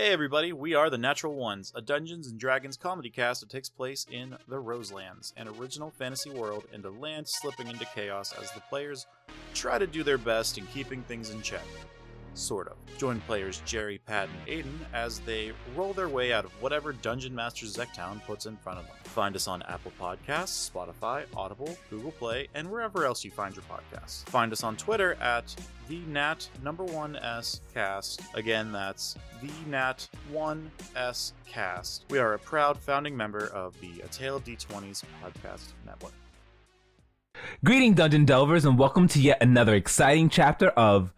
Hey everybody, we are The Natural Ones, a Dungeons & Dragons comedy cast that takes place in the Roselands, an original fantasy world and a land slipping into chaos as the players try to do their best in keeping things in check. Sort of. Join players Jerry, Pat, and Aiden as they roll their way out of whatever Dungeon Master Zektown puts in front of them. Find us on Apple Podcasts, Spotify, Audible, Google Play, and wherever else you find your podcasts. Find us on Twitter at TheNat1SCast. Again, that's TheNat1SCast. We are a proud founding member of the A Tale of D20s podcast network. Greeting, Dungeon Delvers, and welcome to yet another exciting chapter of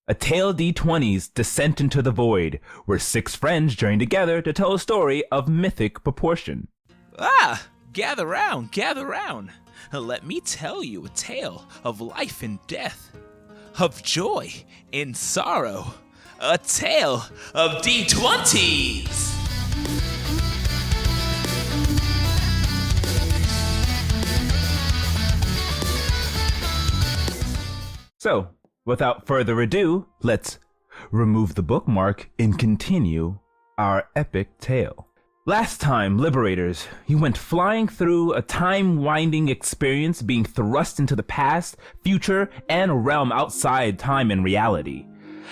A Tale of D20's Descent into the Void, where six friends journey together to tell a story of mythic proportion. Gather round, gather round. Let me tell you a tale of life and death, of joy and sorrow, a tale of D20s. So, without further ado, let's remove the bookmark and continue our epic tale. Last time, Liberators, you went flying through a time-winding experience, being thrust into the past, future, and a realm outside time and reality.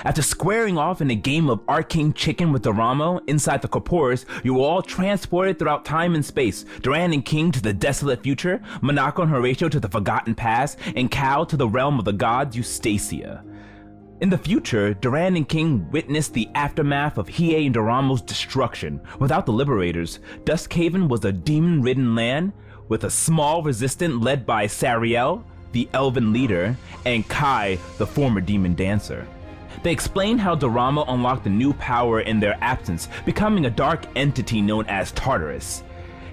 After squaring off in a game of arcane chicken with Doramo inside the corpores, you were all transported throughout time and space, Duran and King to the desolate future, Monaco and Horatio to the forgotten past, and Cal to the realm of the gods Eustacia. In the future, Duran and King witnessed the aftermath of Hiei and Doramo's destruction. Without the Liberators, Duskhaven was a demon-ridden land with a small resistance led by Sariel, the elven leader, and Kai, the former demon dancer. They explained how Doramo unlocked a new power in their absence, becoming a dark entity known as Tartarus.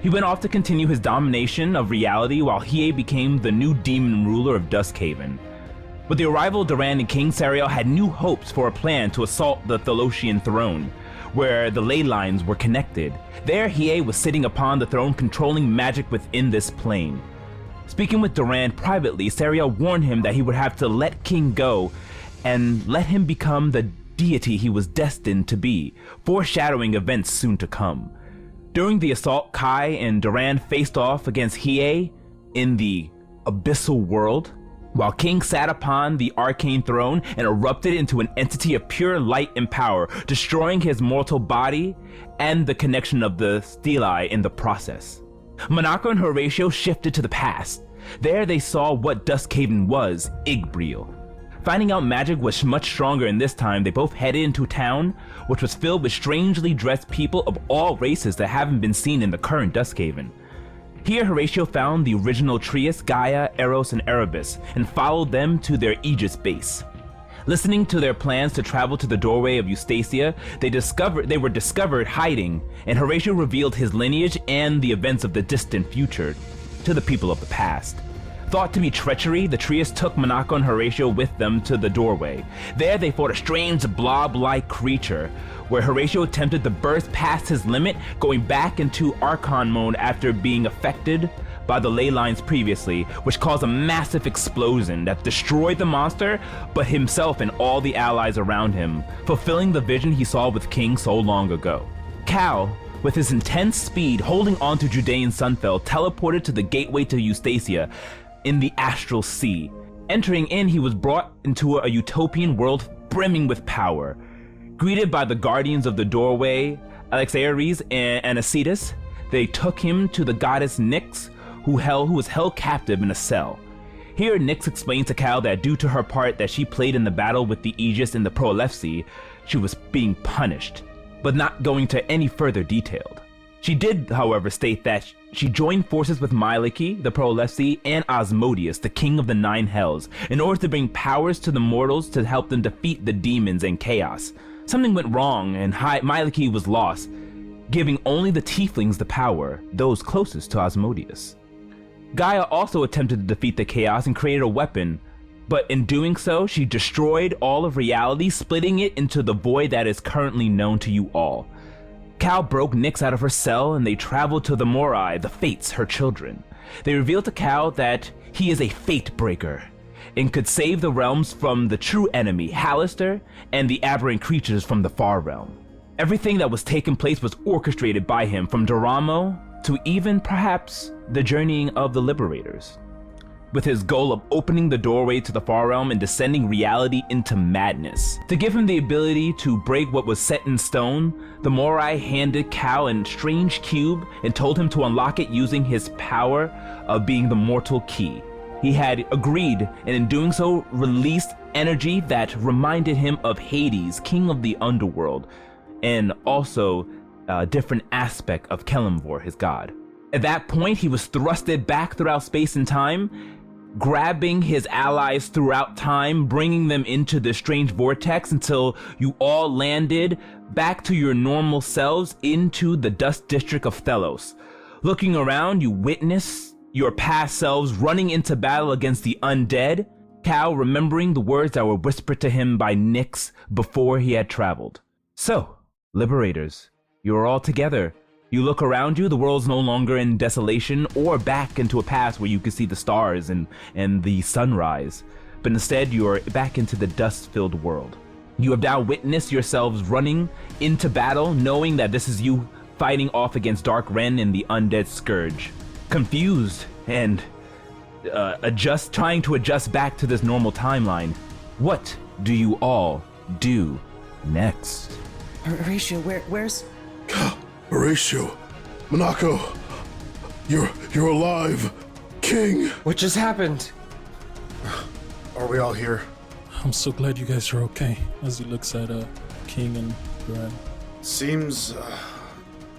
He went off to continue his domination of reality while Hiei became the new demon ruler of Duskhaven. With the arrival of Duran and King, Sariel had new hopes for a plan to assault the Thalosian throne, where the ley lines were connected. There, Hiei was sitting upon the throne, controlling magic within this plane. Speaking with Duran privately, Sariel warned him that he would have to let King go and let him become the deity he was destined to be, foreshadowing events soon to come. During the assault, Kai and Duran faced off against Hiei in the abyssal world, while King sat upon the arcane throne and erupted into an entity of pure light and power, destroying his mortal body and the connection of the stelae in the process. Monaco and Horatio shifted to the past. There they saw what Duskhaven was, Igbriel. Finding out magic was much stronger in this time, they both headed into town, which was filled with strangely dressed people of all races that haven't been seen in the current Duskhaven. Here, Horatio found the original Trias, Gaia, Eros, and Erebus, and followed them to their Aegis base. Listening to their plans to travel to the doorway of Eustacia, they were discovered hiding, and Horatio revealed his lineage and the events of the distant future to the people of the past. Thought to be treachery, the Trias took Monaco and Horatio with them to the doorway. There they fought a strange blob-like creature, where Horatio attempted to burst past his limit, going back into Archon mode after being affected by the ley lines previously, which caused a massive explosion that destroyed the monster, but himself and all the allies around him, fulfilling the vision he saw with King so long ago. Cal, with his intense speed holding on to Judean Sunfell, teleported to the gateway to Eustacia in the astral sea. Entering in, he was brought into a utopian world brimming with power. Greeted by the guardians of the doorway, Alexares and Anacetus, they took him to the goddess Nyx, who was held captive in a cell. Here, Nyx explained to Cal that due to her part that she played in the battle with the Aegis in the Prolepsy, she was being punished, but not going to any further detailed. She did, however, state that she joined forces with Mylike, the Prolepsy, and Asmodeus, the king of the Nine Hells, in order to bring powers to the mortals to help them defeat the demons and chaos. Something went wrong, and Mylike was lost, giving only the tieflings the power, those closest to Asmodeus. Gaia also attempted to defeat the chaos and created a weapon, but in doing so, she destroyed all of reality, splitting it into the void that is currently known to you all. Cal broke Nyx out of her cell, and they traveled to the Morai, the Fates, her children. They revealed to Cal that he is a fate breaker, and could save the realms from the true enemy, Hallister, and the aberrant creatures from the far realm. Everything that was taking place was orchestrated by him, from Doramo to even perhaps the journeying of the Liberators, with his goal of opening the doorway to the far realm and descending reality into madness. To give him the ability to break what was set in stone, the Morai handed Cal a strange cube and told him to unlock it using his power of being the mortal key. He had agreed, and in doing so, released energy that reminded him of Hades, king of the underworld, and also a different aspect of Kelemvor, his god. At that point, he was thrusted back throughout space and time, grabbing his allies throughout time, bringing them into this strange vortex until you all landed back to your normal selves into the dust district of Thelos. Looking around, you witness your past selves running into battle against the undead, Cal remembering the words that were whispered to him by Nyx before he had traveled. So, Liberators, you are all together. You look around you, the world's no longer in desolation or back into a past where you can see the stars and the sunrise, but instead you are back into the dust-filled world. You have now witnessed yourselves running into battle, knowing that this is you fighting off against Dark Ren and the Undead Scourge. Confused and trying to adjust back to this normal timeline. What do you all do next? Horatio, where's... Horatio, Monaco, you're alive, King. What just happened? Are we all here? I'm so glad you guys are okay. As he looks at King and Brad. Seems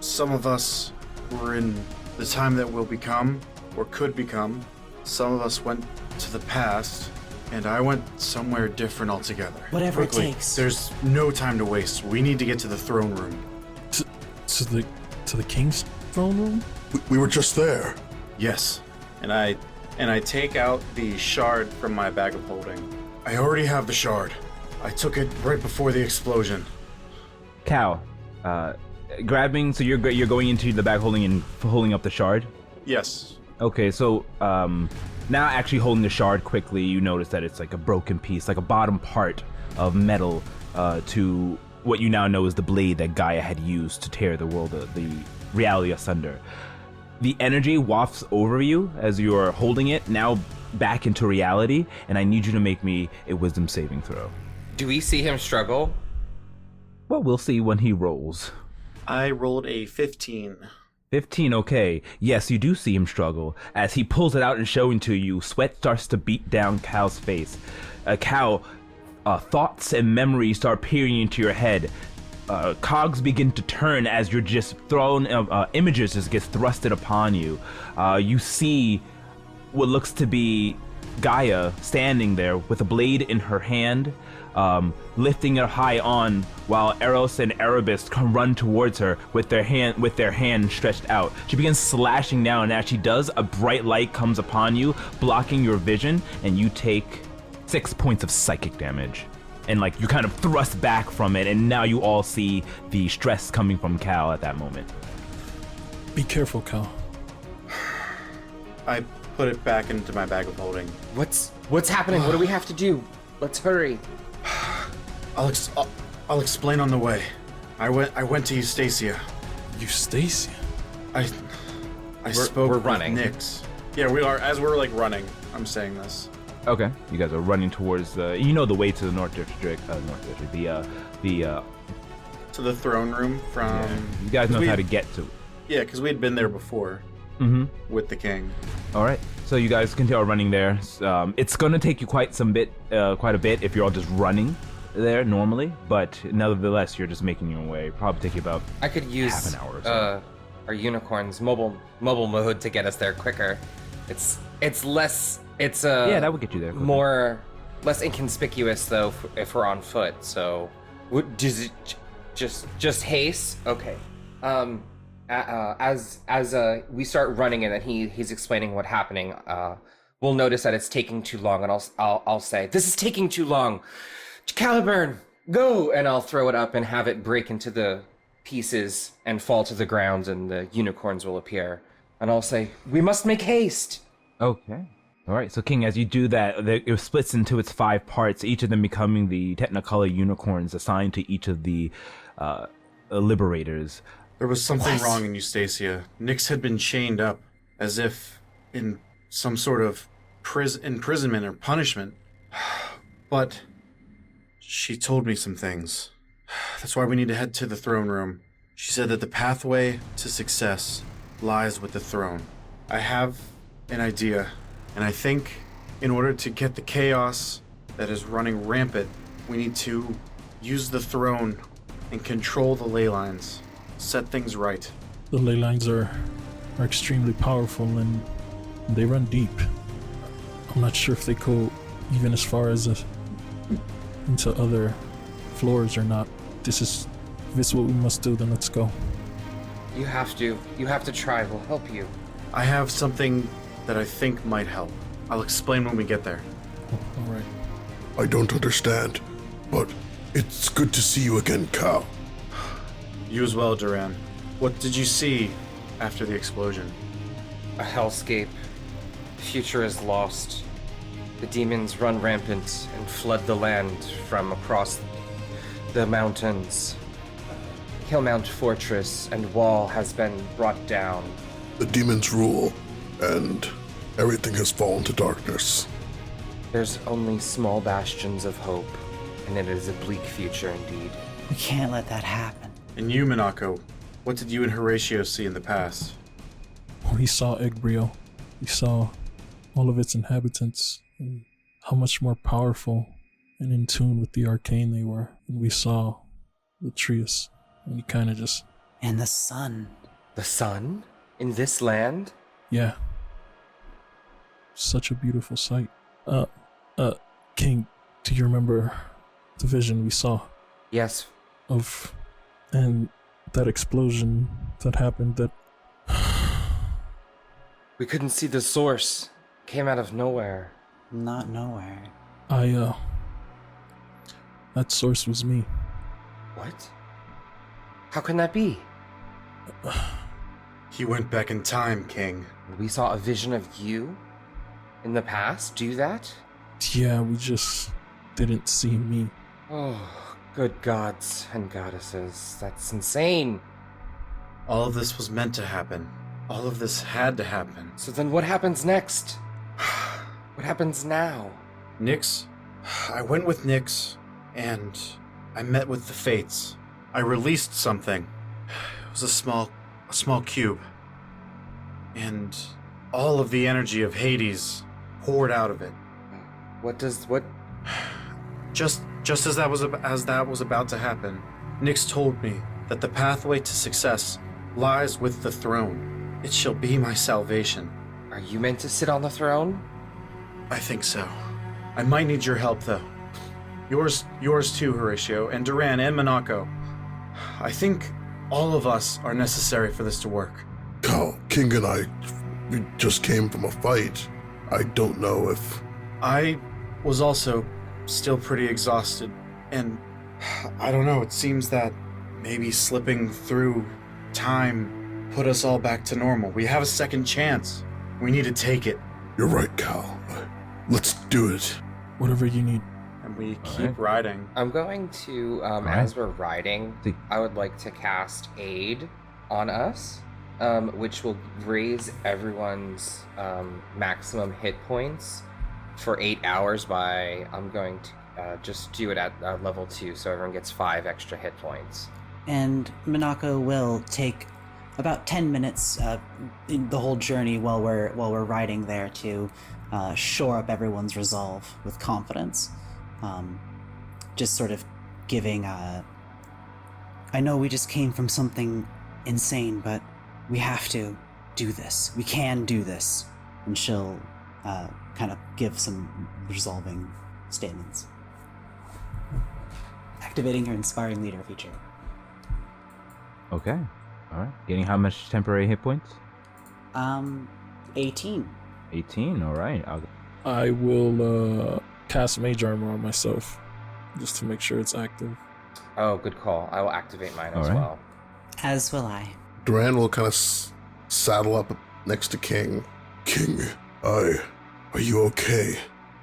some of us were in the time that will become, or could become. Some of us went to the past, and I went somewhere different altogether. Whatever Quickly, it takes. There's no time to waste. We need to get to the throne room. To the king's throne room? We were just there. Yes. And I take out the shard from my bag of holding. I already have the shard. I took it right before the explosion. Cal, grabbing, so you're going into the bag holding up the shard? Yes. Okay, so now actually holding the shard quickly, you notice that it's like a broken piece, like a bottom part of metal to what you now know is the blade that Gaia had used to tear the world, the reality asunder. The energy wafts over you as you are holding it, now back into reality, and I need you to make me a wisdom saving throw. Do we see him struggle? Well, we'll see when he rolls. I rolled a 15. 15, okay. Yes, you do see him struggle. As he pulls it out and showing to you, sweat starts to beat down Cal's face. Cal, thoughts and memories start peering into your head. Cogs begin to turn as you're just thrown, images just gets thrusted upon you. You see what looks to be Gaia standing there with a blade in her hand, lifting it high on, while Eros and Erebus come run towards her with their hand stretched out. She begins slashing down, and as she does, a bright light comes upon you, blocking your vision, and you take 6 points of psychic damage. And like you kind of thrust back from it, and now you all see the stress coming from Cal at that moment. Be careful, Cal. I put it back into my bag of holding. What's happening? What do we have to do? Let's hurry. I'll explain on the way. I went to Eustacia. Eustacia? I spoke we're with running. Nyx. Yeah, we are. As we're like running, I'm saying this. Okay, you guys are running towards the way to the North District, To the throne room from. Yeah, you guys know how to get to it. Yeah, because we had been there before. With the king. All right, so you guys continue running there. It's gonna take you quite a bit if you're all just running there normally, but nevertheless, you're just making your way. Probably take you about I could use half an hour or so. Our unicorn's mobile mode to get us there quicker. It's less. It's yeah, that would get you there quicker. Less inconspicuous though if we're on foot. So, does it just haste? Okay. As we start running and then he's explaining what's happening, we'll notice that it's taking too long, and I'll say, "This is taking too long. Caliburn, go!" And I'll throw it up and have it break into the pieces and fall to the ground, and the unicorns will appear. And I'll say, "We must make haste." Okay. All right. So King, as you do that, it splits into its 5 parts, each of them becoming the Technicolor unicorns assigned to each of the Liberators. There was something What? wrong in Eustacia. Nyx had been chained up, as if in some sort of imprisonment or punishment. But she told me some things. That's why we need to head to the throne room. She said that the pathway to success lies with the throne. I have an idea, and I think in order to get the chaos that is running rampant, we need to use the throne and control the ley lines, set things right. The ley lines are extremely powerful and they run deep. I'm not sure if they go even as far as into other floors or not. If this is what we must do, then let's go. You have to. You have to try. We'll help you. I have something that I think might help. I'll explain when we get there. Oh, all right. I don't understand, but it's good to see you again, Cal. You as well, Duran. What did you see after the explosion? A hellscape. The future is lost. The demons run rampant and flood the land from across the mountains. Hillmount Fortress and wall has been brought down. The demons rule, and everything has fallen to darkness. There's only small bastions of hope, and it is a bleak future indeed. We can't let that happen. And you, Minako, what did you and Horatio see in the past? We saw Eggbrio. We saw all of its inhabitants and how much more powerful and in tune with the arcane they were. And we saw Latrius, and he kind of just... And the sun. The sun? In this land? Yeah. Such a beautiful sight. King, do you remember the vision we saw Yes. of... and that explosion that happened that... We couldn't see the source. Came out of nowhere. Not nowhere. That source was me. What? How can that be? He went back in time, King. We saw a vision of you in the past do that? Yeah, we just didn't see me. Oh, good gods and goddesses. That's insane. All of this was meant to happen. All of this had to happen. So then what happens next? What happens now? Nyx? I went with Nyx, and I met with the Fates. I released something. It was a small cube. And all of the energy of Hades poured out of it. What? Just as that was about to happen, Nyx told me that the pathway to success lies with the throne. It shall be my salvation. Are you meant to sit on the throne? I think so. I might need your help, though. Yours too, Horatio, and Duran and Minako. I think all of us are necessary for this to work. Cal, King and I, we just came from a fight. I don't know if... I was also still pretty exhausted, and I don't know, it seems that maybe slipping through time put us all back to normal. We have a second chance. We need to take it. You're right, Cal. Let's do it. Whatever you need. And we keep riding. I'm going to, as we're riding, I would like to cast Aid on us, which will raise everyone's maximum hit points for 8 hours by, I'm going to just do it at level 2, so everyone gets 5 extra hit points. And Minako will take about 10 minutes in the whole journey while we're riding there to shore up everyone's resolve with confidence. Just sort of giving I know we just came from something insane, but we have to do this. We can do this. And she'll kind of give some resolving statements. Activating her Inspiring Leader feature. Okay. All right. Getting how much temporary hit points? 18. 18. All right. I will cast Mage Armor on myself, just to make sure it's active. Oh, good call. I will activate mine All as right. well. As will I. Duran will kind of saddle up next to King. King, are you okay?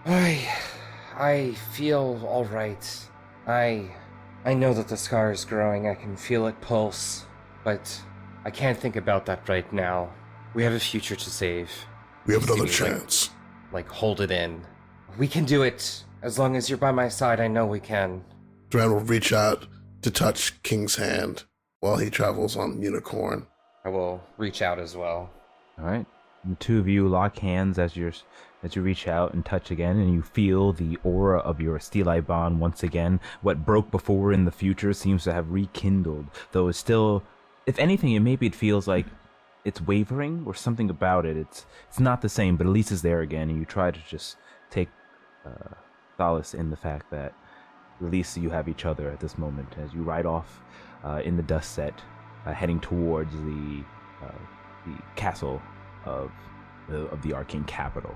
I feel all right. I I know that the scar is growing, I can feel it pulse, but I can't think about that right now. We have a future to save. We have another Just give me, chance. Like, hold it in. We can do it. As long as you're by my side, I know we can. Duran will reach out to touch King's hand while he travels on Unicorn. I will reach out as well. All right. The two of you lock hands as you reach out and touch again, and you feel the aura of your steelite bond once again. What broke before in the future seems to have rekindled, though it's still, if anything, maybe it feels like it's wavering or something about it. It's not the same, but at least it's there again, and you try to just take solace in the fact that at least you have each other at this moment as you ride off in the dust set, heading towards the castle of the arcane capital.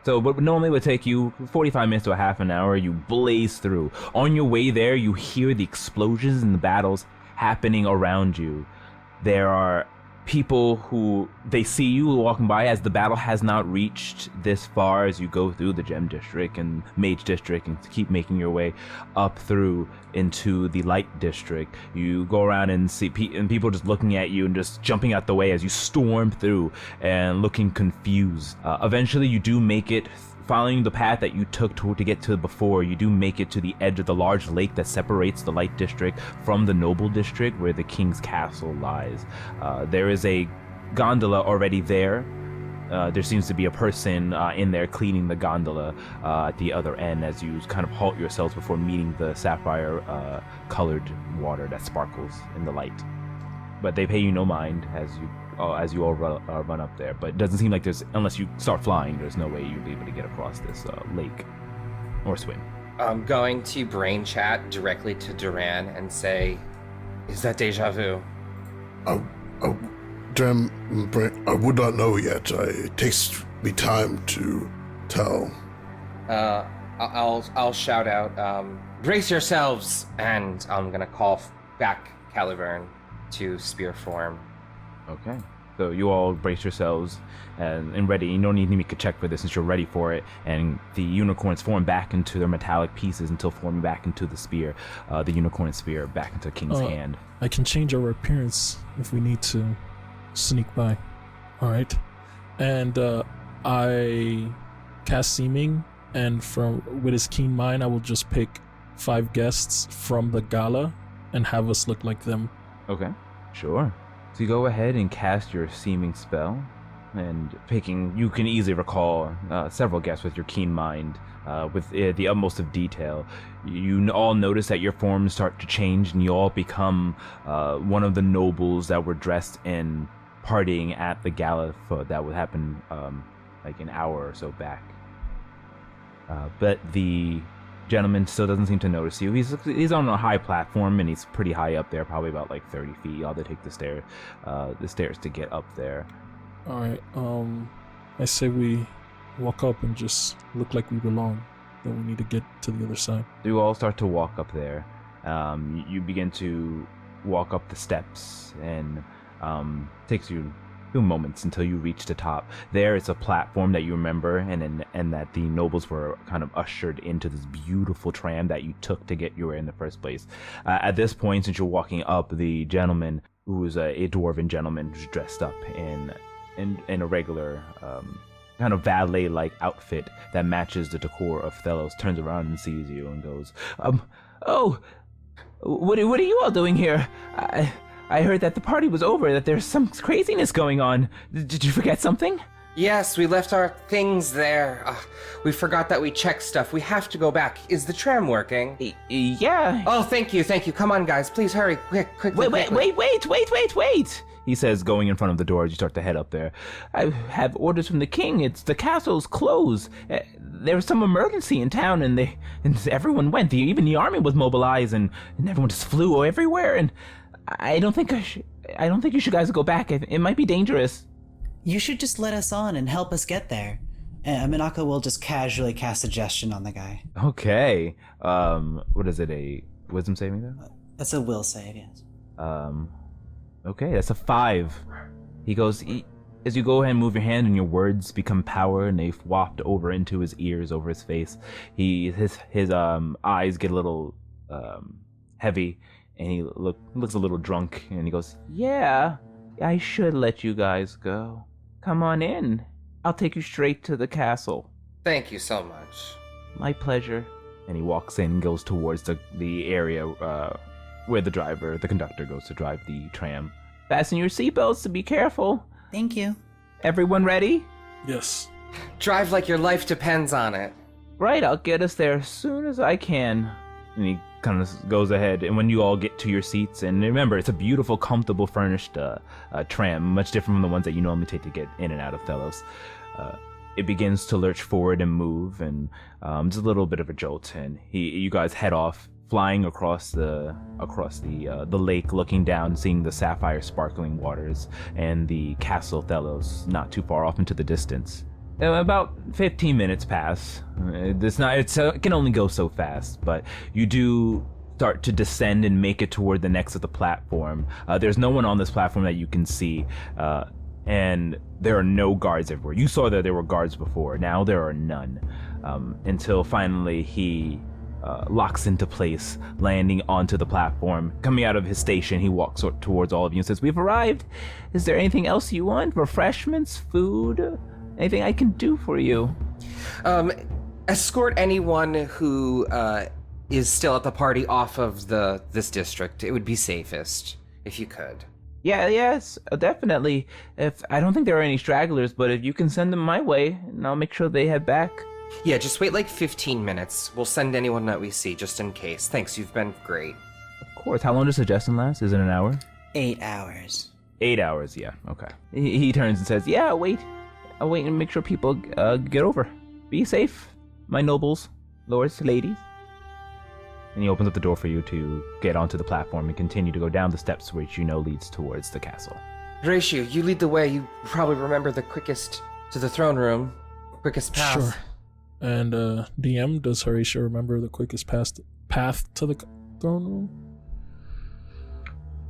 So what normally would take you 45 minutes to a half an hour, you blaze through. On your way there, you hear the explosions and the battles happening around you. There are people who, they see you walking by as the battle has not reached this far as you go through the Gem District and Mage District and keep making your way up through into the Light District. You go around and see people just looking at you and just jumping out the way as you storm through and looking confused. Eventually you do make it, following the path that you took to get to before, you do make it to the edge of the large lake that separates the Light District from the Noble District where the King's Castle lies. There is a gondola already there. There seems to be a person in there cleaning the gondola at the other end as you kind of halt yourselves before meeting the sapphire colored water that sparkles in the light. But they pay you no mind as you all run up there. But it doesn't seem like unless you start flying, there's no way you'll be able to get across this lake or swim. I'm going to brain chat directly to Duran and say, is that deja vu? I would not know yet. It takes me time to tell. I'll shout out, brace yourselves, and I'm gonna call back Caliburn to spear form. Okay. So you all brace yourselves and ready. You don't need to make a check for this since you're ready for it. And the unicorns form back into their metallic pieces until forming back into the spear. The unicorn spear back into King's hand. I can change our appearance if we need to sneak by. All right. And I cast Seeming, and with his keen mind, I will just pick 5 guests from the gala and have us look like them. Okay. Sure. So you go ahead and cast your Seeming spell, and you can easily recall several guests with your keen mind, with the utmost of detail. You all notice that your forms start to change, and you all become one of the nobles that were dressed in partying at the gala that would happen like an hour or so back. But the gentleman still doesn't seem to notice you. He's on a high platform and he's pretty high up there, probably about like 30 feet. You all have to take the stairs to get up there. All right. I say we walk up and just look like we belong. Then we need to get to the other side. You all start to walk up there. You begin to walk up the steps, and takes you a few moments until you reach the top. There is a platform that you remember, and that the nobles were kind of ushered into this beautiful tram that you took to get you in the first place. At this point, since you're walking up, the gentleman, who's a dwarven gentleman, who's dressed up in a regular kind of valet-like outfit that matches the decor of Thelos, turns around and sees you and goes, "Oh, what are you all doing here? I heard that the party was over, that there's some craziness going on. Did you forget something?" Yes, we left our things there. We forgot that we checked stuff. We have to go back. Is the tram working? Yeah. Oh, thank you. Come on, guys. Please hurry. Quick. Wait. He says, going in front of the door as you start to head up there. "I have orders from the king. The castle's closed. There was some emergency in town, and everyone went. Even the army was mobilized, and everyone just flew everywhere. And I don't think you should guys go back. It might be dangerous." You should just let us on and help us get there. And Minako will just casually cast suggestion on the guy. Okay. What is it? A wisdom saving throw? That's a will save, yes. Okay, that's a 5. He goes, as you go ahead and move your hand and your words become power and they waft over into his ears, over his face. His eyes get a little heavy, and he looks a little drunk, and he goes, "Yeah, I should let you guys go. Come on in. I'll take you straight to the castle." Thank you so much. "My pleasure." And he walks in and goes towards the area where the conductor goes to drive the tram. "Fasten your seatbelts to be careful. Thank you. Everyone ready?" Yes. Drive like your life depends on it. "Right, I'll get us there as soon as I can." And he kind of goes ahead, and when you all get to your seats, and remember, it's a beautiful, comfortable, furnished tram, much different from the ones that you normally take to get in and out of Thelos. It begins to lurch forward and move, and just a little bit of a jolt, and you guys head off, flying across the lake, looking down, seeing the sapphire sparkling waters and the castle Thelos not too far off into the distance. About 15 minutes pass. It can only go so fast, but you do start to descend and make it toward the next of the platform. There's no one on this platform that you can see, and there are no guards everywhere. You saw that there were guards before. Now there are none, until finally he locks into place, landing onto the platform. Coming out of his station, he walks towards all of you and says, "We've arrived. Is there anything else you want? Refreshments? Food? Anything I can do for you?" Escort anyone who is still at the party off of this district. It would be safest if you could. Yes, definitely. If I don't think there are any stragglers, but if you can send them my way, and I'll make sure they head back. Yeah, just wait like 15 minutes. We'll send anyone that we see, just in case. Thanks, you've been great. Of course. How long does suggestion last? Is it an hour? 8 hours. 8 hours, yeah. Okay. He turns and says, "Yeah, wait. I'll wait and make sure people get over. Be safe, my nobles, lords, ladies." And he opens up the door for you to get onto the platform and continue to go down the steps, which you know leads towards the castle. Horatio, you lead the way. You probably remember the quickest to the throne room. Quickest path. Sure. And DM, does Horatio remember the quickest path to the throne room?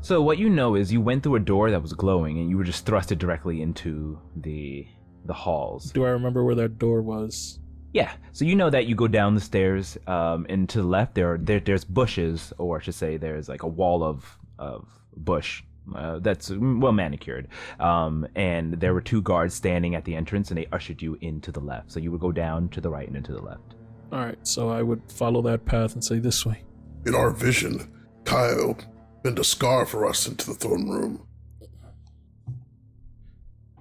So what you know is you went through a door that was glowing, and you were just thrusted directly into the halls. Do I remember where that door was? Yeah, so you know that you go down the stairs, and to the left there's bushes, or I should say there's like a wall of bush that's well manicured, and there were 2 guards standing at the entrance, and they ushered you into the left. So you would go down to the right and into the left. Alright, so I would follow that path and say this way. In our vision, Kyle bent a scar for us into the throne room.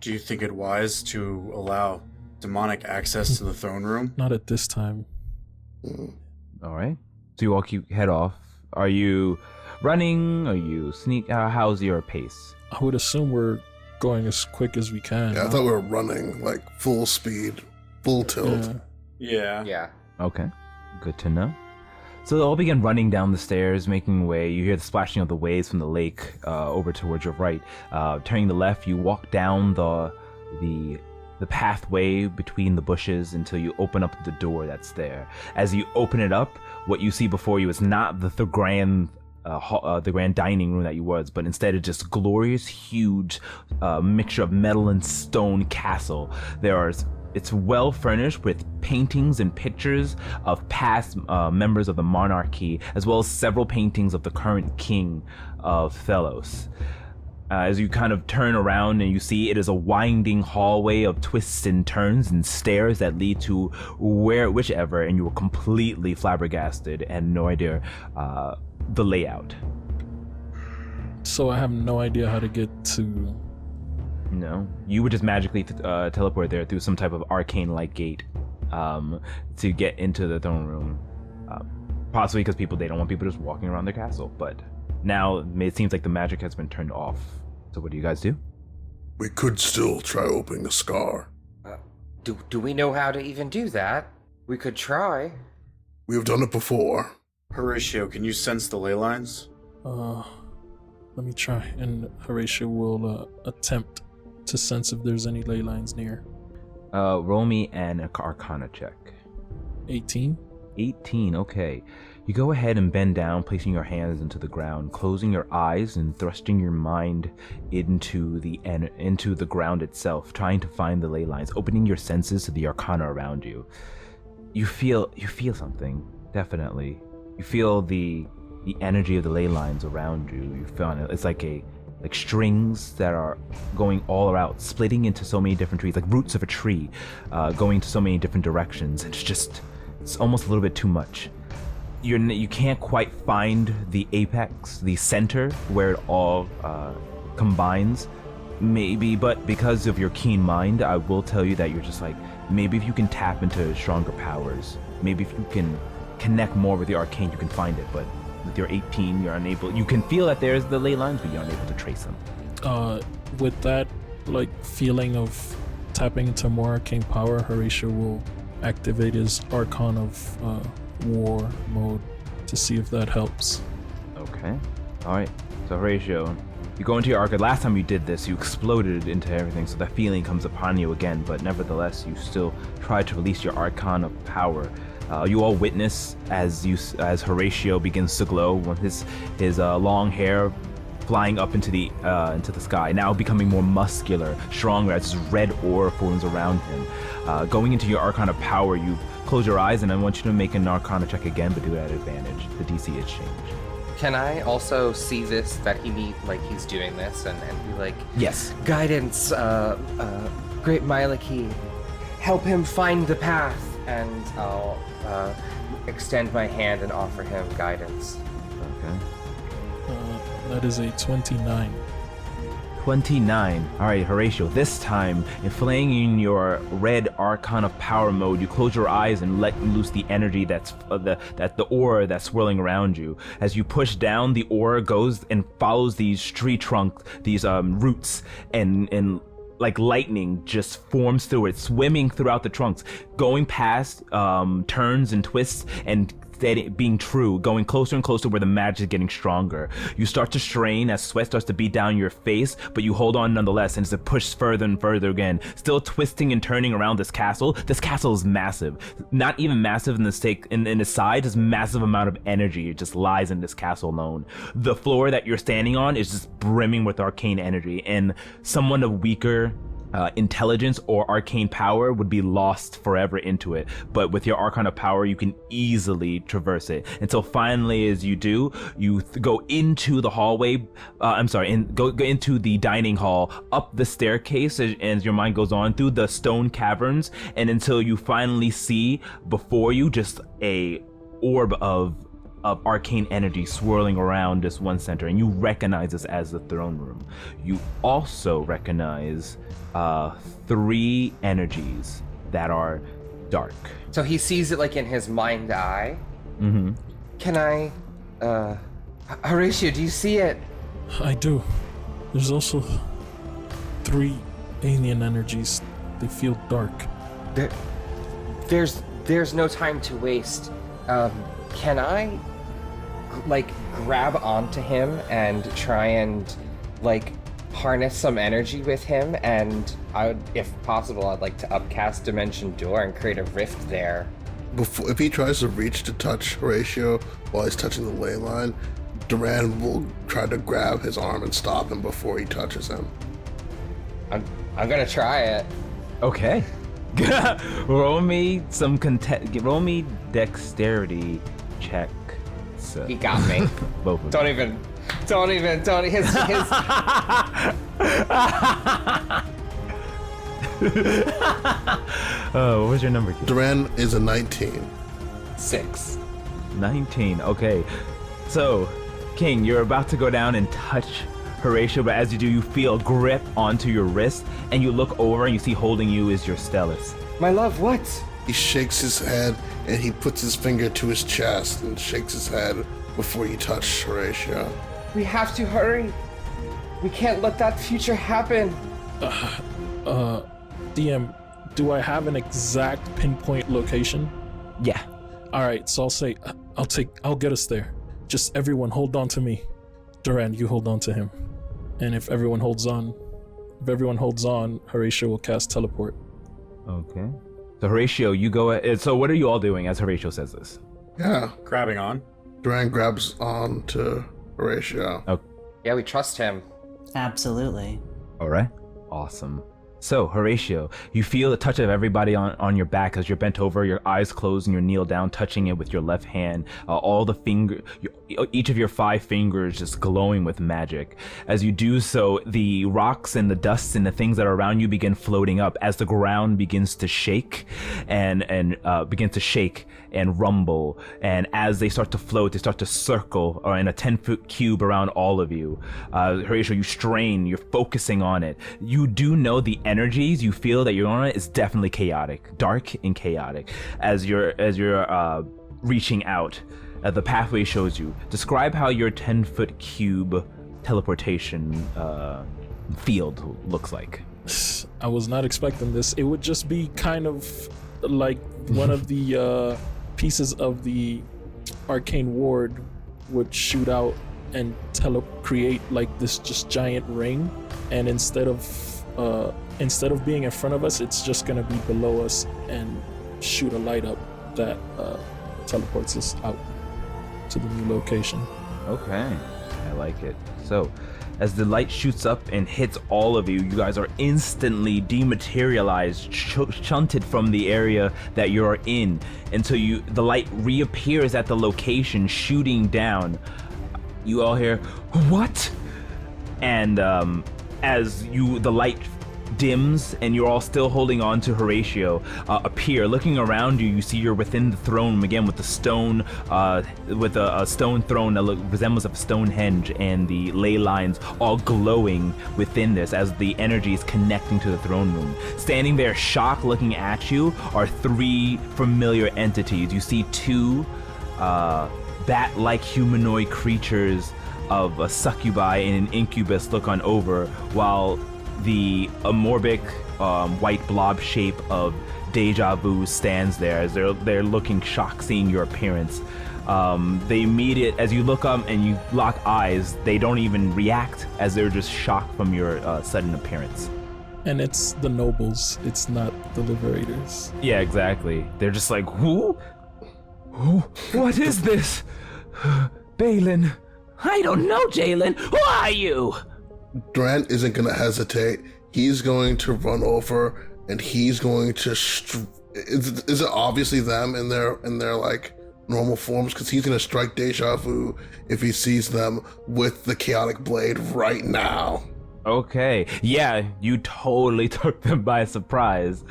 Do you think it wise to allow demonic access to the throne room? Not at this time. All right. So you all head off. Are you running? Are you sneak? How's your pace? I would assume we're going as quick as we can. Yeah, I thought we were running, like, full speed, full tilt. Yeah. Yeah. Okay. Good to know. So they all begin running down the stairs, making way. You hear the splashing of the waves from the lake over towards your right. Turning the left, you walk down the pathway between the bushes until you open up the door that's there. As you open it up, what you see before you is not the grand dining room that you was, but instead a just glorious, huge mixture of metal and stone castle. It's well furnished with paintings and pictures of past members of the monarchy, as well as several paintings of the current king of Thelos. As you kind of turn around and you see it is a winding hallway of twists and turns and stairs that lead to whichever, and you were completely flabbergasted and no idea the layout. So I have no idea how to get to... No, you would just magically teleport there through some type of arcane-like gate to get into the throne room. Possibly because they don't want people just walking around their castle, but now it seems like the magic has been turned off. So what do you guys do? We could still try opening the scar. Do we know how to even do that? We could try. We have done it before. Horatio, can you sense the ley lines? Let me try. And Horatio will attempt to sense if there's any ley lines near. Roll me an Arcana check. 18. 18, okay. You go ahead and bend down, placing your hands into the ground, closing your eyes and thrusting your mind into the ground itself, trying to find the ley lines, opening your senses to the arcana around you. You feel something, definitely. You feel the energy of the ley lines around you. You feel it. It's like strings that are going all around, splitting into so many different trees, like roots of a tree, going to so many different directions. It's almost a little bit too much. You can't quite find the apex, the center where it all combines. Maybe, but because of your keen mind, I will tell you that you're just like, maybe if you can tap into stronger powers, maybe if you can connect more with the arcane, you can find it. But with your 18, you're unable. You can feel that there's the ley lines, but you're unable to trace them. With that, like, feeling of tapping into more arcane power, Horatio will activate his Archon of War mode to see if that helps. Okay. All right. So Horatio, you go into your Archon. Last time you did this, you exploded into everything, so that feeling comes upon you again. But nevertheless, you still try to release your Archon of power. You all witness as Horatio begins to glow, when his long hair flying up into the sky, now becoming more muscular, stronger as his red aura forms around him. Going into your Arcana power, you close your eyes, and I want you to make an Arcana check again, but do it at advantage. The DC is changed. Can I also see this, that he's doing this, and be like, yes, guidance, great Mylaki, help him find the path, and I'll extend my hand and offer him guidance. Okay. That is a 29. 29. All right, Horatio. This time, inflaming your red Archon of power mode, you close your eyes and let loose the energy that's the aura that's swirling around you. As you push down, the aura goes and follows these tree trunks, these roots, and like lightning just forms through it, swimming throughout the trunks, going past turns and twists, and being true, going closer and closer where the magic is getting stronger. You start to strain as sweat starts to beat down your face, but you hold on nonetheless, and as it pushes further and further again, still twisting and turning around this castle. This castle is massive. Not even massive in the stake in the side, this massive amount of energy just lies in this castle alone. The floor that you're standing on is just brimming with arcane energy, and someone of weaker intelligence or arcane power would be lost forever into it, but with your Arcana power you can easily traverse it until finally, as you do, you go into the hallway, go into the dining hall, up the staircase as your mind goes on through the stone caverns, and until you finally see before you just a orb of arcane energy swirling around this one center, and you recognize this as the throne room. You also recognize 3 energies that are dark. So he sees it like in his mind eye. Mm-hmm. Can I, Horatio, do you see it? I do. There's also 3 alien energies. They feel dark. There's no time to waste. Can I, grab onto him and try and, harness some energy with him? And if possible, I'd like to upcast Dimension Door and create a rift there. If he tries to reach to touch Horatio while he's touching the ley line, Duran will try to grab his arm and stop him before he touches him. I'm gonna try it. Okay. Roll me roll me dexterity check. So. He got me. Both of Don't even. His Oh, what was your number? Duran is a 19. 6. 19. Okay. So, King, you're about to go down and touch Horatio, but as you do, you feel a grip onto your wrist, and you look over and you see holding you is your Stellus. My love, what? He shakes his head and he puts his finger to his chest and shakes his head before you touch Horatio. We have to hurry. We can't let that future happen. DM, do I have an exact pinpoint location? Yeah. All right, so I'll say, I'll get us there. Just everyone hold on to me. Duran, you hold on to him. And if everyone holds on, Horatio will cast teleport. Okay. So Horatio, you go. So what are you all doing as Horatio says this? Yeah. Grabbing on. Duran grabs on to Horatio. Okay. Yeah, we trust him. Absolutely. All right. Awesome. So, Horatio, you feel the touch of everybody on your back as you're bent over, your eyes closed, and you kneel down, touching it with your left hand. All the each of your 5 fingers just glowing with magic. As you do so, the rocks and the dust and the things that are around you begin floating up as the ground begins to shake and rumble. And as they start to float, they start to circle in a 10-foot cube around all of you. Horatio, you strain, you're focusing on it. You do know the energies you feel that you're on it is definitely chaotic, dark and chaotic. As you're reaching out, the pathway shows you. Describe how your 10-foot cube teleportation field looks like. I was not expecting this. It would just be kind of like one of the pieces of the arcane ward would shoot out and create like this just giant ring, and instead of being in front of us, it's just gonna be below us and shoot a light up that teleports us out to the new location. Okay, I like it. So, as the light shoots up and hits all of you, you guys are instantly dematerialized, shunted from the area that you're in until the light reappears at the location, shooting down. You all hear, "What?" And as the light dims and you're all still holding on to Horatio, appear. Looking around you, you see you're within the throne room again with the stone, with a stone throne that resembles a Stonehenge, and the ley lines all glowing within this as the energy is connecting to the throne room. Standing there, shocked, looking at you, are 3 familiar entities. You see 2 bat-like humanoid creatures of a succubi and an incubus look on over, while the amorphic white blob shape of Deja Vu stands there as they're looking shocked seeing your appearance. They immediate as you look up and you lock eyes, they don't even react as they're just shocked from your sudden appearance. And it's the nobles, it's not the Liberators. Yeah, exactly. They're just like, who? What is this? Balin. I don't know, Jalen. Who are you? Durant isn't going to hesitate. He's going to run over and he's going to... Is it obviously them in their like normal forms? Because he's going to strike Deja Vu if he sees them with the chaotic blade right now. Okay. Yeah, you totally took them by surprise.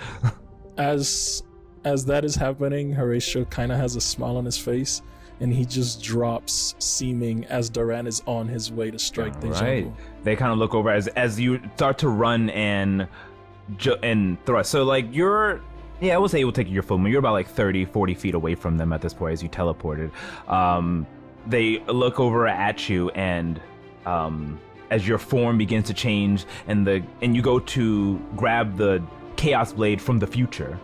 As that is happening, Horatio kind of has a smile on his face, and he just drops seeming as Duran is on his way to strike Deja Vu. Right. They kind of look over as you start to run and thrust. So like I will say it will take you your full move. You're about like 30, 40 feet away from them at this point as you teleported. They look over at you, and as your form begins to change and you go to grab the Chaos Blade from the future.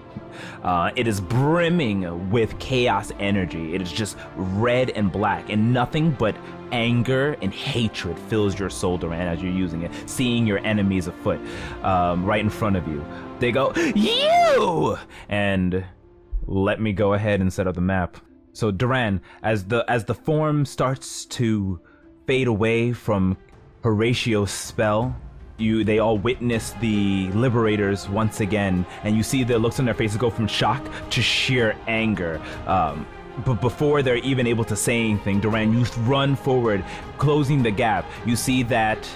It is brimming with chaos energy. It is just red and black, and nothing but anger and hatred fills your soul, Duran, as you're using it, seeing your enemies afoot right in front of you. They go, "You!" And let me go ahead and set up the map. So Duran, as the form starts to fade away from Horatio's spell, they all witness the Liberators once again, and you see the looks on their faces go from shock to sheer anger. But before they're even able to say anything, Duran, you run forward, closing the gap. You see that...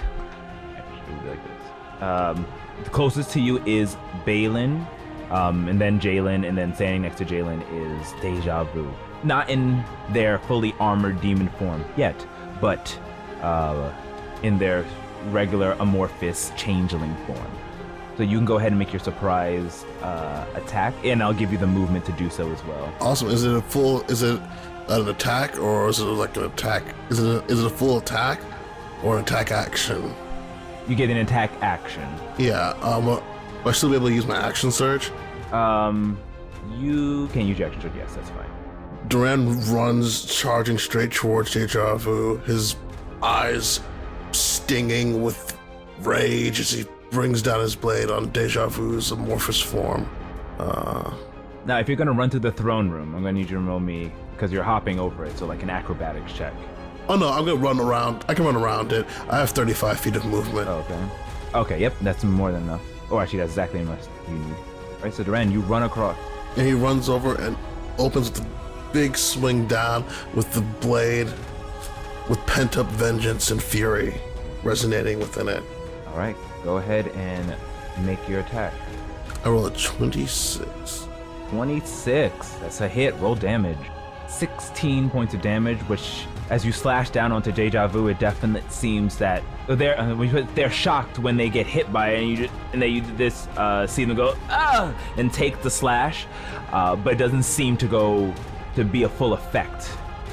Actually, it would be like this. The closest to you is Balin, and then Jalen, and then standing next to Jalen is Deja Vu. Not in their fully armored demon form yet, but in their regular amorphous changeling form. So you can go ahead and make your surprise attack, and I'll give you the movement to do so as well. Awesome. Is it an attack, or is it like an attack? Is it a full attack or an attack action? You get an attack action. Yeah. Will I still be able to use my action surge? You can use your action surge. Yes, that's fine. Duran runs charging straight towards Deja Vu, his eyes stinging with rage as he brings down his blade on Deja Vu's amorphous form. Now, if you're gonna run to the throne room, I'm gonna need you to roll me, because you're hopping over it, so like an acrobatics check. Oh no, I'm gonna run around. I can run around it. I have 35 feet of movement. Okay, yep, that's more than enough. Oh, actually, that's exactly what you need. All right, so Duran, you run across. And he runs over and opens the big swing down with the blade, with pent-up vengeance and fury resonating within it. All right, go ahead and make your attack. I roll a 26. 26. That's a hit. Roll damage. 16 points of damage, which, as you slash down onto Deja Vu, it definitely seems that they're shocked when they get hit by it, and you see them go ah and take the slash, but it doesn't seem to be a full effect,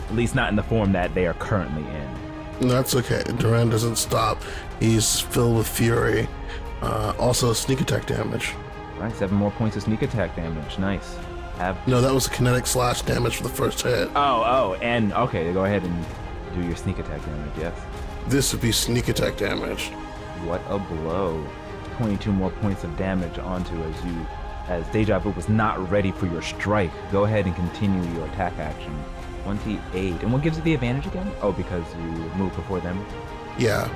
at least not in the form that they are currently in. That's okay. Duran doesn't stop. He's filled with fury. Also sneak attack damage. All right, 7 more points of sneak attack damage. Nice. No, that was a kinetic slash damage for the first hit. And okay, go ahead and do your sneak attack damage, yes. This would be sneak attack damage. What a blow. 22 more points of damage onto as Deja Vu was not ready for your strike. Go ahead and continue your attack action. 28. And what gives you the advantage again? Oh, because you moved before them? Yeah.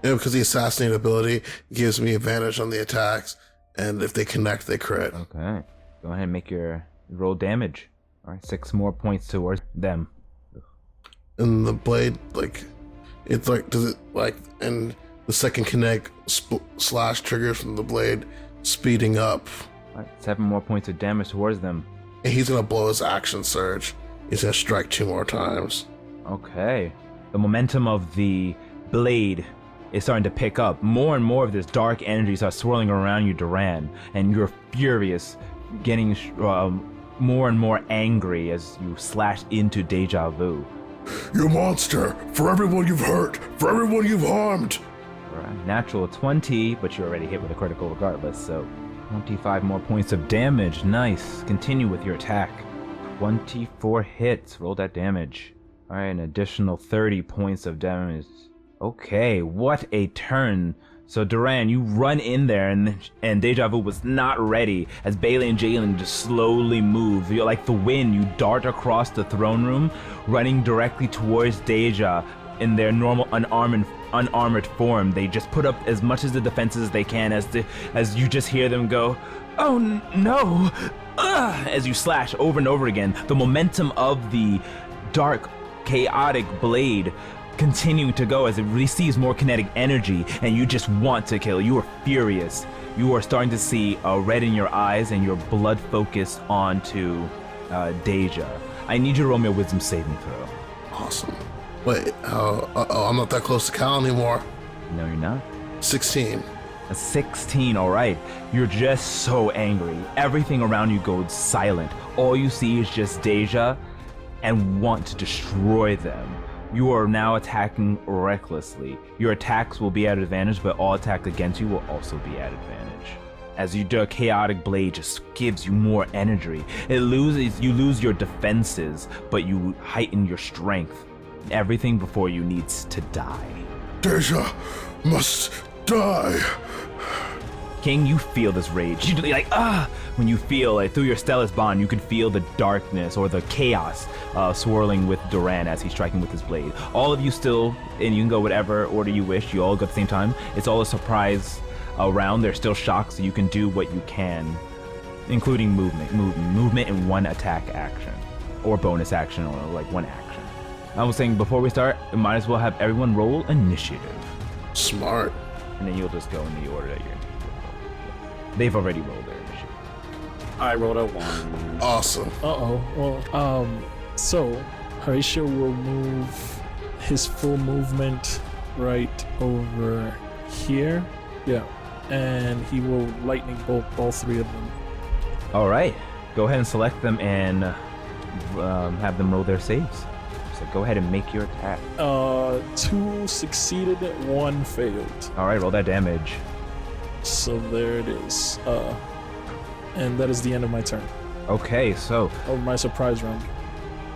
Because the assassinate ability gives me advantage on the attacks, and if they connect, they crit. Okay. Go ahead and make your roll damage. All right, 6 more points towards them. And the blade, and the second connect slash triggers from the blade speeding up. All right, 7 more points of damage towards them. And he's gonna blow his action surge. He's gonna strike 2 more times. Okay. The momentum of the blade is starting to pick up. More and more of this dark energy starts swirling around you, Duran, and you're furious, getting more and more angry as you slash into Deja Vu. You monster! For everyone you've hurt! For everyone you've harmed! Right. Natural 20, but you're already hit with a critical regardless, so 25 more points of damage. Nice. Continue with your attack. 24 hits. Roll that damage. Alright, an additional 30 points of damage. Okay, what a turn. So Duran, you run in there, and Deja Vu was not ready as Bailey and Jalen just slowly move. You're like the wind, you dart across the throne room, running directly towards Deja in their normal unarmored form. They just put up as much as the defenses they can as you just hear them go, "Oh no!" As you slash over and over again. The momentum of the dark, chaotic blade continue to go as it receives more kinetic energy, and you just want to kill. You are furious. You are starting to see red in your eyes, and your blood focused onto Deja. I need you to roll me a wisdom saving throw. Awesome. Wait, I'm not that close to Cal anymore. No, you're not. 16. A 16, all right. You're just so angry. Everything around you goes silent. All you see is just Deja and want to destroy them. You are now attacking recklessly. Your attacks will be at advantage, but all attacks against you will also be at advantage. As you do, a chaotic blade just gives you more energy. You lose your defenses, but you heighten your strength. Everything before you needs to die. Deja must die. King, you feel this rage. You're like, when you feel, like, through your Stellus bond, you can feel the darkness or the chaos swirling with Duran as he's striking with his blade. All of you still, and you can go whatever order you wish, you all go at the same time. It's all a surprise round. They're still shocked, so you can do what you can, including movement and one attack action, or bonus action, or like one action. I was saying before we start, we might as well have everyone roll initiative. Smart. And then you'll just go in the order that you're in. They've already rolled their initiative. I rolled a 1. Awesome. Well, so Horatio will move his full movement right over here. Yeah. And he will lightning bolt all 3 of them. All right. Go ahead and select them and have them roll their saves. So go ahead and make your attack. 2 succeeded, 1 failed. All right, roll that damage. So there it is. And that is the end of my turn. Okay, so Of my surprise round.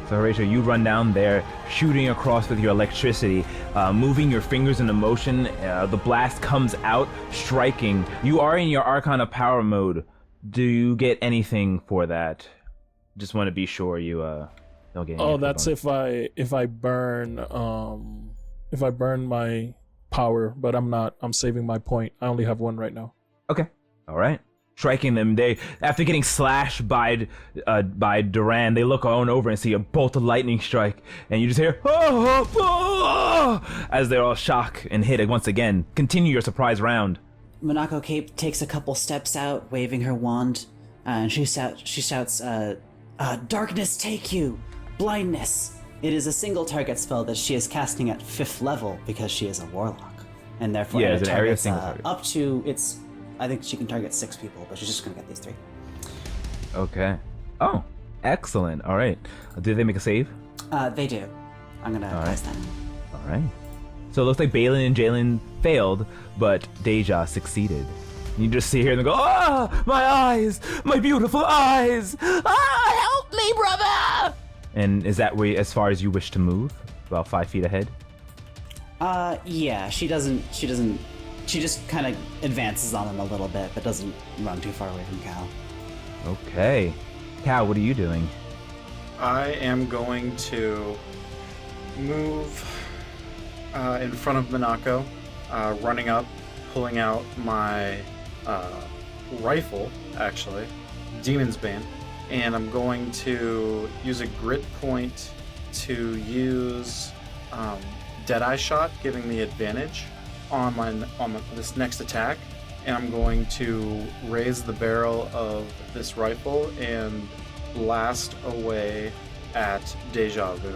So Horatio, you run down there, shooting across with your electricity, moving your fingers into motion. The blast comes out, striking. You are in your Arcana Power mode. Do you get anything for that? Just want to be sure you don't get. Oh, that's if I burn my power, but I'm not. I'm saving my point. I only have 1 right now. Okay. All right. Striking them, they after getting slashed by Duran, they look on over and see a bolt of lightning strike, and you just hear as they're all shocked and hit once again. Continue your surprise round. Monaco Cape takes a couple steps out, waving her wand, and she shouts, "Darkness take you! Blindness!" It is a single target spell that she is casting at 5th level because she is a warlock, and therefore it's an area targets single target. up to its. I think she can target 6 people, but she's just gonna get these 3. Okay. Oh, excellent. All right. Did they make a save? They do. I'm gonna cast that. All right. So it looks like Balin and Jalen failed, but Deja succeeded. You just see her and go, "Ah, my eyes, my beautiful eyes! Ah, help me, brother!" And is that way as far as you wish to move? About 5 feet ahead? Yeah. She doesn't. She just kind of advances on them a little bit, but doesn't run too far away from Cal. Okay. Cal, what are you doing? I am going to move in front of Monaco, running up, pulling out my rifle, actually, Demon's Bane, and I'm going to use a grit point to use Deadeye Shot, giving me advantage on this next attack, and I'm going to raise the barrel of this rifle and blast away at Deja Vu.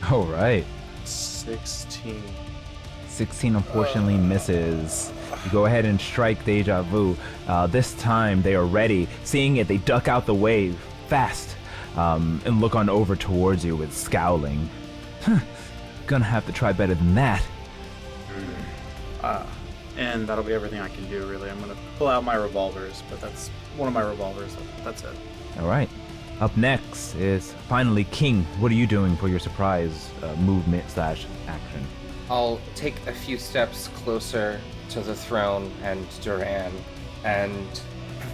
All right. 16. 16 unfortunately misses. You go ahead and strike Deja Vu. This time they are ready. Seeing it, they duck out the way fast and look on over towards you with scowling. Gonna have to try better than that. And that'll be everything I can do, really. I'm going to pull out my revolvers, but that's one of my revolvers. That's it. All right. Up next is finally King. What are you doing for your surprise movement/action? I'll take a few steps closer to the throne and Duran, and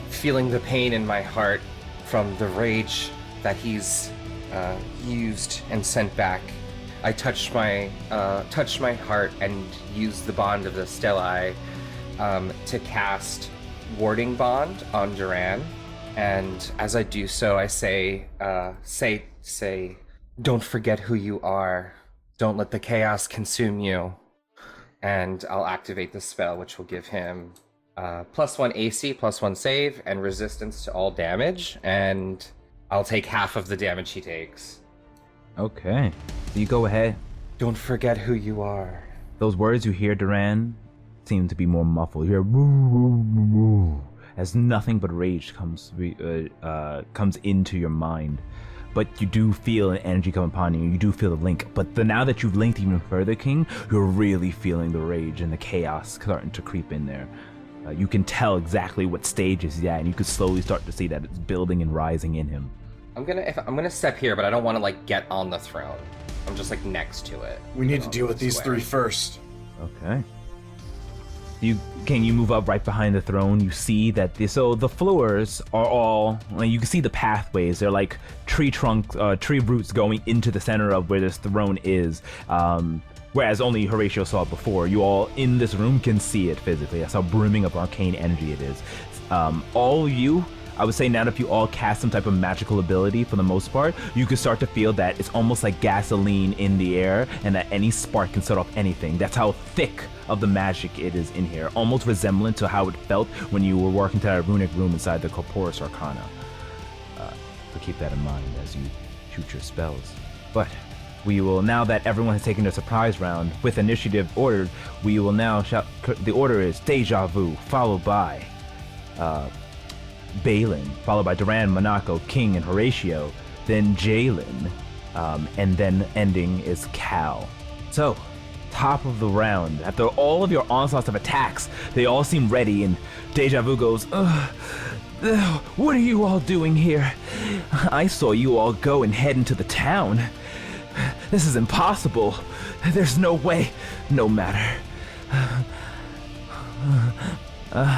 feeling the pain in my heart from the rage that he's used and sent back, I touched my heart and used the bond of the Stellai to cast Warding Bond on Duran. And as I do so, I say, "Don't forget who you are. Don't let the chaos consume you." And I'll activate the spell, which will give him +1 AC, +1 save, and resistance to all damage. And I'll take half of the damage he takes. Okay. So you go ahead. Don't forget who you are. Those words you hear, Duran, seem to be more muffled. You hear woo, woo, woo, woo, as nothing but rage comes into your mind. But you do feel an energy come upon you. You do feel the link. But now that you've linked even further, King, you're really feeling the rage and the chaos starting to creep in there. You can tell exactly what stage is at, and you can slowly start to see that it's building and rising in him. I'm gonna step here, but I don't want to get on the throne. I'm just next to it. We need to deal with these 3 first. Okay. You move up right behind the throne. You see that the floors are all, you can see the pathways. They're like tree roots going into the center of where this throne is. Whereas only Horatio saw it before. You all in this room can see it physically. That's how brimming of arcane energy it is. All you, I would say now that if you all cast some type of magical ability for the most part, you can start to feel that it's almost like gasoline in the air and that any spark can set off anything. That's how thick of the magic it is in here. Almost resemblant to how it felt when you were working to that runic room inside the Corporus Arcana. So keep that in mind as you shoot your spells. But we will, now that everyone has taken their surprise round with initiative ordered, we will now shout, the order is Deja Vu, followed by Balin, followed by Duran, Monaco, King, and Horatio, then Jalen, and then ending is Cal. So, top of the round, after all of your onslaughts of attacks, they all seem ready, and Deja Vu goes, what are you all doing here? I saw you all go and head into the town. This is impossible. There's no way. No matter.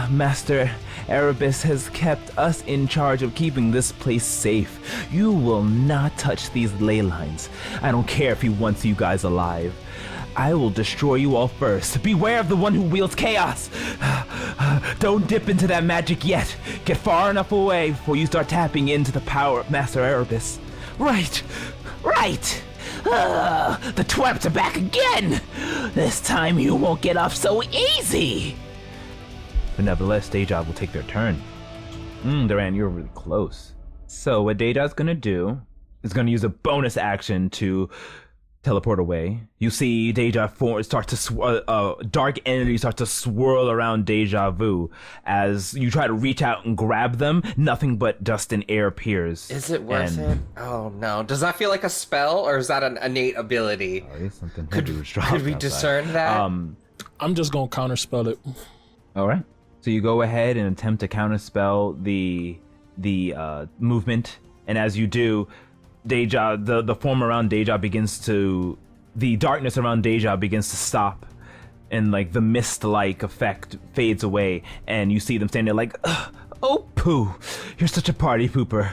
Master Erebus has kept us in charge of keeping this place safe. You will not touch these ley lines. I don't care if he wants you guys alive. I will destroy you all first. Beware of the one who wields chaos. Don't dip into that magic yet. Get far enough away before you start tapping into the power of Master Erebus. Right. The twerps are back again. This time you won't get off so easy. But nevertheless, Deja will take their turn. Duran, you're really close. So what Deja's gonna do is gonna use a bonus action to teleport away. You see Deja start to dark energy starts to swirl around Deja Vu. As you try to reach out and grab them, nothing but dust and air appears. Is it worth it? Oh no. Does that feel like a spell, or is that an innate ability? Something Could we discern that? I'm just gonna counterspell it. All right. So you go ahead and attempt to counterspell the movement, and as you do, Deja, the form around Deja the darkness around Deja begins to stop, and like the mist-like effect fades away, and you see them standing there like, oh poo, you're such a party pooper.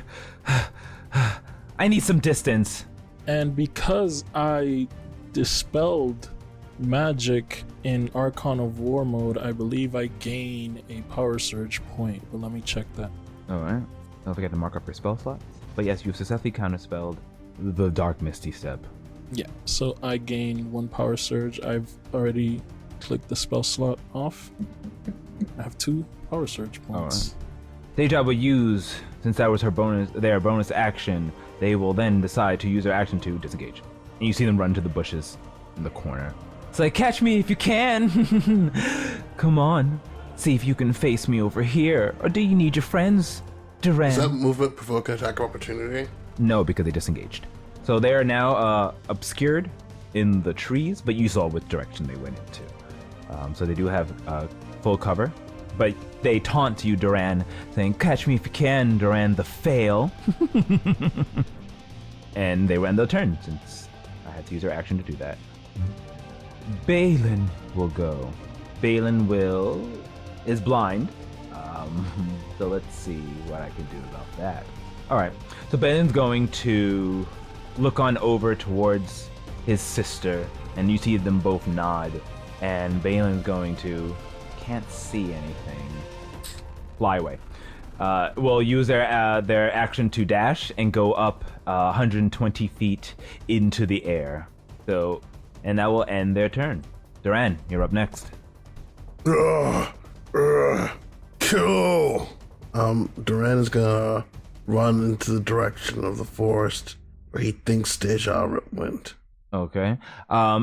I need some distance. And because I dispelled magic in Archon of War mode, I believe I gain a power surge point, but let me check that. All right. Don't forget to mark up your spell slots. But yes, you've successfully counterspelled the Dark Misty Step. Yeah, so I gain 1 power surge. I've already clicked the spell slot off. I have 2 power surge points. Alright. Deja will use, since that was their bonus action, they will then decide to use their action to disengage. And you see them run to the bushes in the corner. It's like, catch me if you can! Come on, see if you can face me over here, or do you need your friends? Duran. Does that movement provoke an attack of opportunity? No, because they disengaged. So they are now obscured in the trees, but you saw which direction they went into. So they do have full cover, but they taunt you, Duran, saying, catch me if you can, Duran the fail. And they ran their turn, since I had to use their action to do that. Balin will go. Balin is blind. So let's see what I can do about that. Alright, so Balin's going to look on over towards his sister, and you see them both nod, and Balin's going to, can't see anything, fly away. Will use their action to dash and go up 120 feet into the air. So, and that will end their turn. Duran, you're up next. Cool. Duran is gonna run into the direction of the forest where he thinks Deja went. Okay.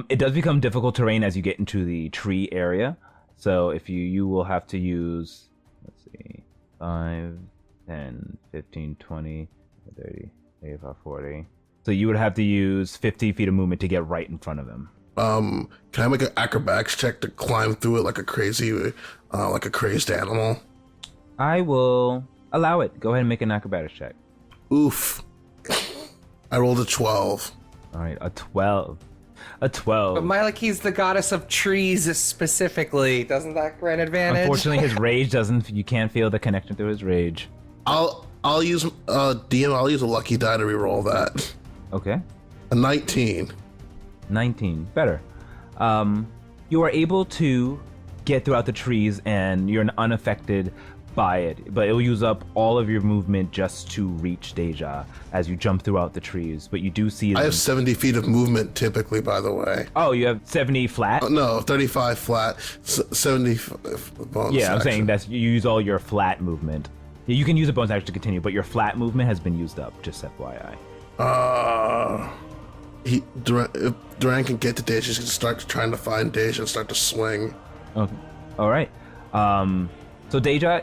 It does become difficult terrain as you get into the tree area. So if you will have to use, let's see, 5, 10, 15, 20, 30, 35, 40. So you would have to use 50 feet of movement to get right in front of him. Can I make an acrobatics check to climb through it like a crazed animal? I will allow it. Go ahead and make an acrobatics check. Oof. I rolled a 12. All right, a 12. A 12. But Mylaki's the goddess of trees specifically. Doesn't that grant advantage? Unfortunately, his rage doesn't. You can't feel the connection through his rage. I'll use DM. I'll use a lucky die to reroll that. Okay. A 19. 19. Better. You are able to get throughout the trees, and you're unaffected by it, but it will use up all of your movement just to reach Deja as you jump throughout the trees. But you do see I have 70 feet of movement typically, by the way. Oh, you have 70 flat? No, 35 flat, 70 bonus Yeah, I'm action. saying that you use all your flat movement. You can use a bonus action to continue, but your flat movement has been used up, just FYI. If Duran can get to Deja, he's gonna start trying to find Deja and start to swing. Okay. All right. So Deja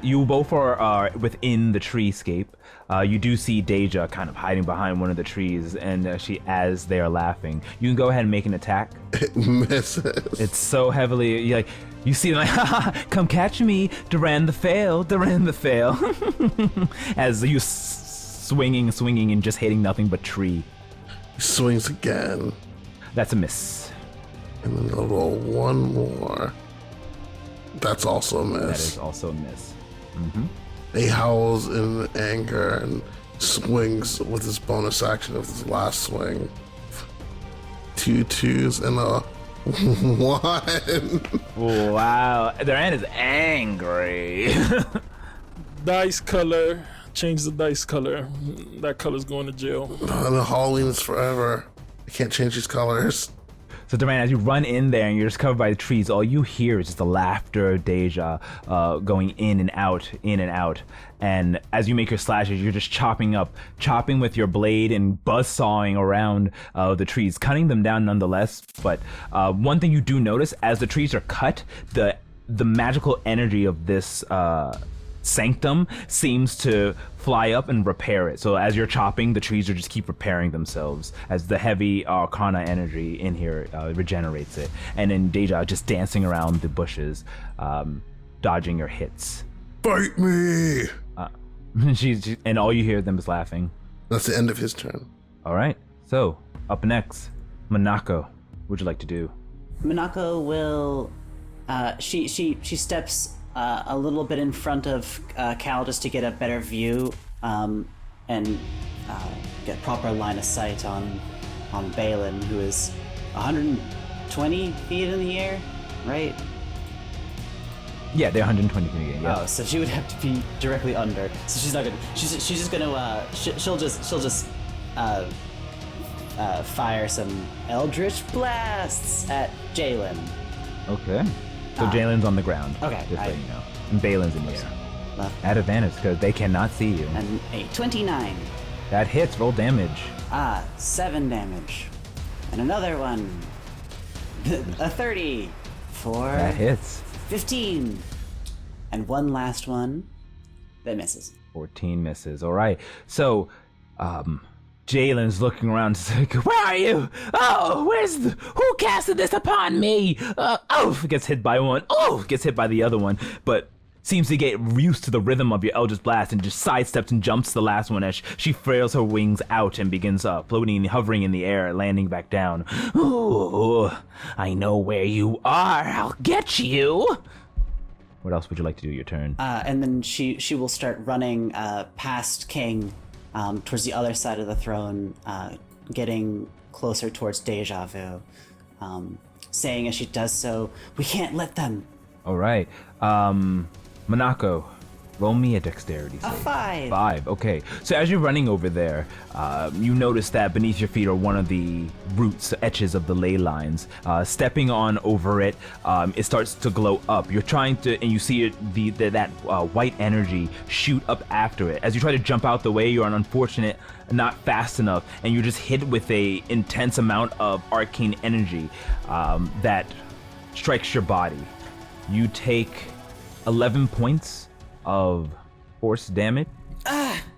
you both are within the treescape. You do see Deja kind of hiding behind one of the trees, and as they are laughing, you can go ahead and make an attack. It misses. It's so heavily, you see them like, haha, come catch me, Duran the fail, Duran the fail. As you swinging and just hitting nothing but tree. He swings again. That's a miss. And then they'll roll one more. That's also a miss. That is also a miss. Mm-hmm. He howls in anger and swings with his bonus action of his last swing. 2 2s and a 1. Wow, their hand is angry. Dice color. Change the dice color. That color's going to jail. And the Halloween is forever. I can't change these colors. So Duran, as you run in there and you're just covered by the trees, all you hear is just the laughter of Deja going in and out, in and out. And as you make your slashes, you're just chopping with your blade and buzzsawing around the trees, cutting them down nonetheless. But one thing you do notice, as the trees are cut, the magical energy of this sanctum seems to fly up and repair it. So as you're chopping, the trees are just keep repairing themselves as the heavy arcana energy in here regenerates it. And then Deja just dancing around the bushes, dodging your hits. Fight me! She's and all you hear them is laughing. That's the end of his turn. All right. So up next, Monako. What would you like to do? Minako will. She steps a little bit in front of Cal just to get a better view and get proper line of sight on Balin, who is 120 feet in the air, right? Yeah, they're 120 feet again. Yeah. Oh, so she would have to be directly under. So she's not gonna. She's just gonna. She'll just fire some Eldritch blasts at Jalen. Okay. So Jalen's on the ground. Okay, Just so you know. And Balin's in the air. At advantage because they cannot see you. And a 29. That hits. Roll damage. 7 damage. And another one. A 30. 4. That hits. 15. And one last one that misses. 14 misses. All right. So, Jalen's looking around. Like, where are you? Oh, who casted this upon me? Gets hit by one. Gets hit by the other one. But seems to get used to the rhythm of your Eldritch Blast and just sidesteps and jumps the last one as she flails her wings out and begins floating and hovering in the air, landing back down. Ooh, I know where you are. I'll get you. What else would you like to do your turn? And then she will start running past King towards the other side of the throne, getting closer towards Deja Vu, saying as she does so, "We can't let them." All right. Monako, roll me a dexterity save. 5. 5, okay. So as you're running over there, you notice that beneath your feet are one of the roots, etches of the ley lines. Stepping on over it, it starts to glow up. You're trying to, and you see that white energy shoot up after it. As you try to jump out the way, you're unfortunate, not fast enough, and you're just hit with a intense amount of arcane energy that strikes your body. You take 11 points of force damage,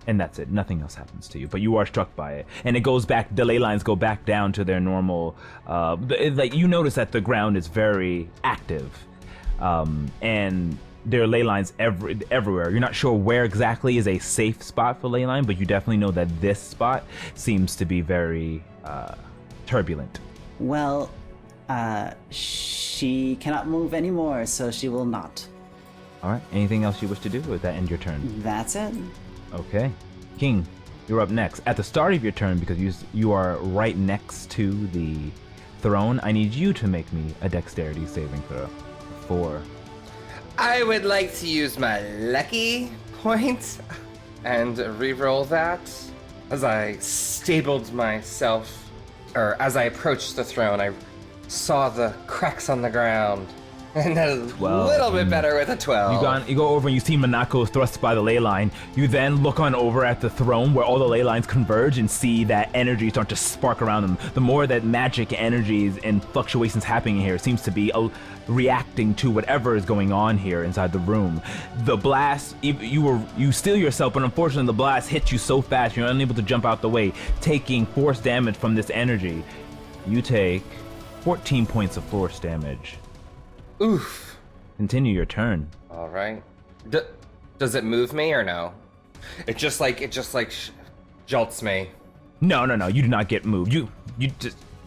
and that's it. Nothing else happens to you, but you are struck by it, and it goes back. The ley lines go back down to their normal. Like you notice that the ground is very active, and there are ley lines everywhere. You're not sure where exactly is a safe spot for ley line, but you definitely know that this spot seems to be very turbulent. Well, she cannot move anymore, so she will not. All right. Anything else you wish to do, or would that end your turn? That's it. Okay. King, you're up next. At the start of your turn, because you are right next to the throne, I need you to make me a dexterity saving throw. 4. I would like to use my lucky point and re-roll that. As I stabled myself, or as I approached the throne, I saw the cracks on the ground. And a 12. little bit better with a 12. You go over and you see Monako thrust by the ley line. You then look on over at the throne where all the ley lines converge and see that energy start to spark around them. The more that magic energies and fluctuations happening here seems to be reacting to whatever is going on here inside the room. The blast, you steal yourself, but unfortunately the blast hits you so fast you're unable to jump out the way, taking force damage from this energy. You take 14 points of force damage. Oof. Continue your turn. All right. Does it move me or no? It just jolts me. No. You do not get moved. You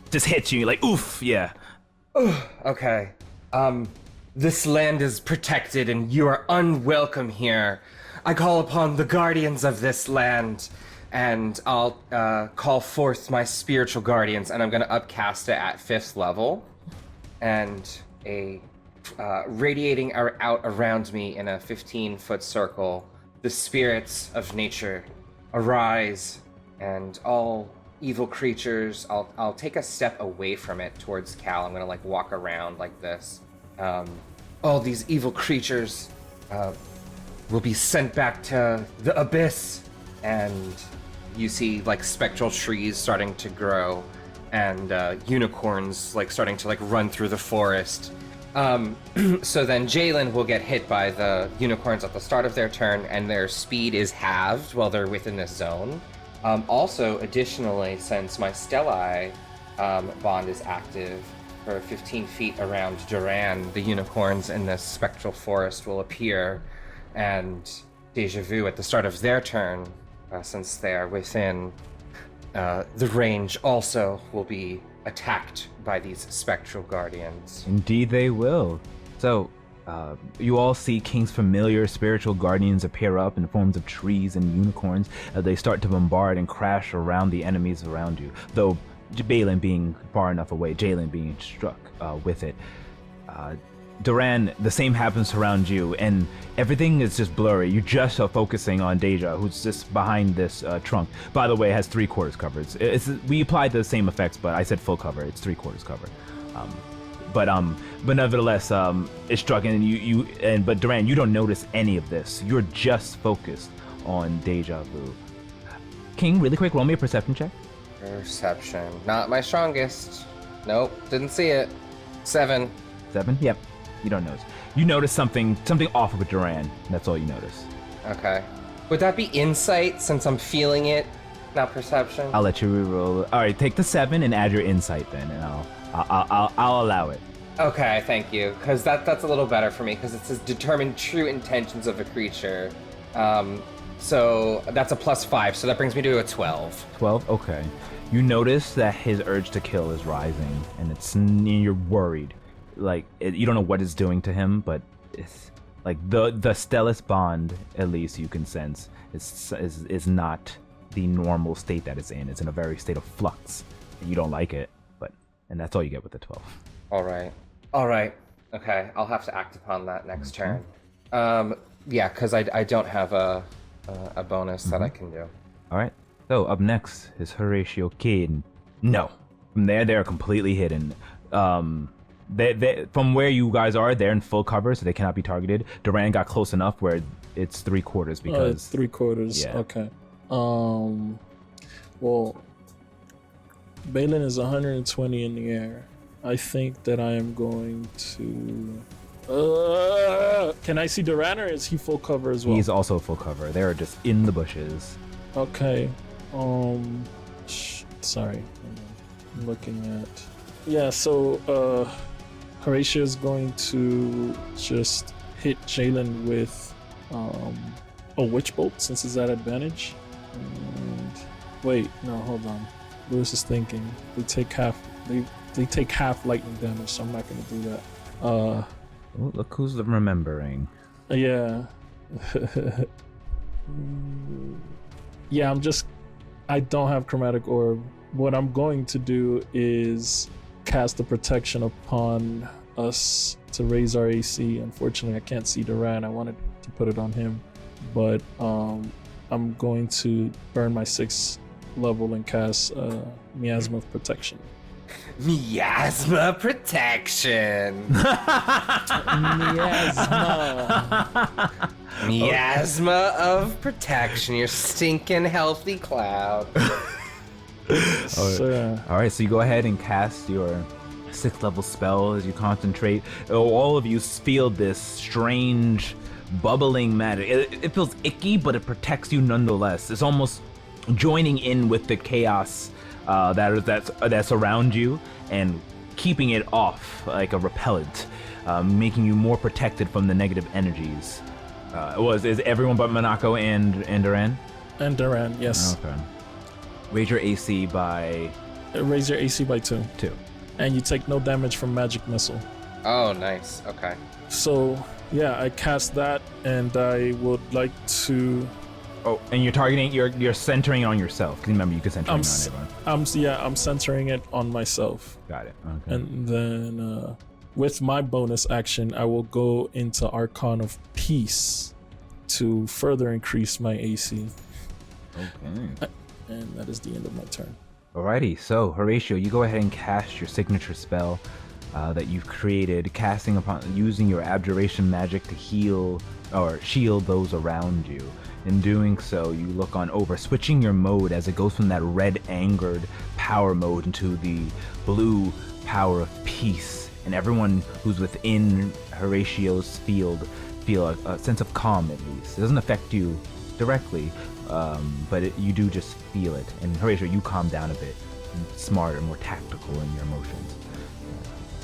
just hits you. You're like, oof, yeah. Okay. This land is protected and you are unwelcome here. I call upon the guardians of this land. and I'll call forth my spiritual guardians, and I'm going to upcast it at 5th level, and radiating out around me in a 15-foot circle, the spirits of nature arise, and all evil creatures. I'll take a step away from it towards Cal. I'm gonna walk around like this. All these evil creatures will be sent back to the abyss, and you see spectral trees starting to grow, and unicorns starting to run through the forest. So then Jalen will get hit by the unicorns at the start of their turn, and their speed is halved while they're within this zone. Also, additionally, since my Stellai bond is active for 15 feet around Duran, the unicorns in this spectral forest will appear, and Deja Vu at the start of their turn, since they are within the range, also will be attacked by these spectral guardians. Indeed they will. So, you all see King's familiar spiritual guardians appear up in forms of trees and unicorns as they start to bombard and crash around the enemies around you, though Balin being far enough away, Jalen being struck with it. Duran, the same happens around you, and everything is just blurry. You just are focusing on Deja, who's just behind this trunk. By the way, it has 3/4 coverage. We applied the same effects, but I said full cover. It's 3/4 cover. But nevertheless, it's struck, and but Duran, you don't notice any of this. You're just focused on Deja Vu. King, really quick, roll me a perception check. Perception, not my strongest. Nope, didn't see it. 7. 7? Yep. You don't notice. You notice something off with Duran. That's all you notice. Okay. Would that be insight since I'm feeling it, not perception? I'll let you reroll. All right, take the 7 and add your insight then, and I'll allow it. Okay, thank you, because that's a little better for me, because it says determine true intentions of a creature. So that's a +5, so that brings me to a 12. 12, okay. You notice that his urge to kill is rising, and you're worried. You don't know what it's doing to him, but it's the Stellus bond, at least you can sense, is not the normal state that it's in. It's in a very state of flux, and you don't like it, and that's all you get with the 12. All right. Okay, I'll have to act upon that next turn. Yeah, because I don't have a bonus that I can do. All right. So up next is Horatio Kane. No, from there they're completely hidden. They from where you guys are, they're in full cover, so they cannot be targeted. Duran got close enough where it's 3/4 because it's 3/4. Yeah. Okay. Well, Balin is 120 in the air. I think that I am going to. Can I see Duran, or is he full cover as well? He's also full cover. They're just in the bushes. Okay. Sorry. I'm looking at. Yeah. So, Horatio is going to just hit Jalen with a witch bolt since he's at advantage. And wait, no, hold on. Lewis is thinking they take half. They take half lightning damage, so I'm not going to do that. Ooh, look who's remembering. Yeah. Yeah, I don't have chromatic orb. What I'm going to do is cast a protection upon us to raise our AC. Unfortunately, I can't see Duran. I wanted to put it on him, but I'm going to burn my 6th level and cast Miasma of Protection. Miasma protection. Miasma of protection. Your stinking healthy cloud. All right, so you go ahead and cast your 6th level spell as you concentrate. All of you feel this strange bubbling magic. It feels icky, but it protects you nonetheless. It's almost joining in with the chaos that's around you and keeping it off like a repellent, making you more protected from the negative energies. Is everyone but Monaco and Duran? And Duran, yes. Okay. Raise your AC by 2. 2. And you take no damage from magic missile. Oh, nice. Okay. So yeah, I cast that, and I would like to. Oh, and you're targeting. You're centering on yourself. 'Cause remember, you can center I'm on s- everyone. I'm centering it on myself. Got it. Okay. And then with my bonus action, I will go into Archon of Peace to further increase my AC. Okay. And that is the end of my turn. Alrighty, so Horatio, you go ahead and cast your signature spell that you've created, using your abjuration magic to heal or shield those around you. In doing so, you look on over, switching your mode as it goes from that red angered power mode into the blue power of peace. And everyone who's within Horatio's field feel a sense of calm at least. It doesn't affect you directly, but you do just feel it. And Horatio, you calm down a bit, smarter, more tactical in your emotions.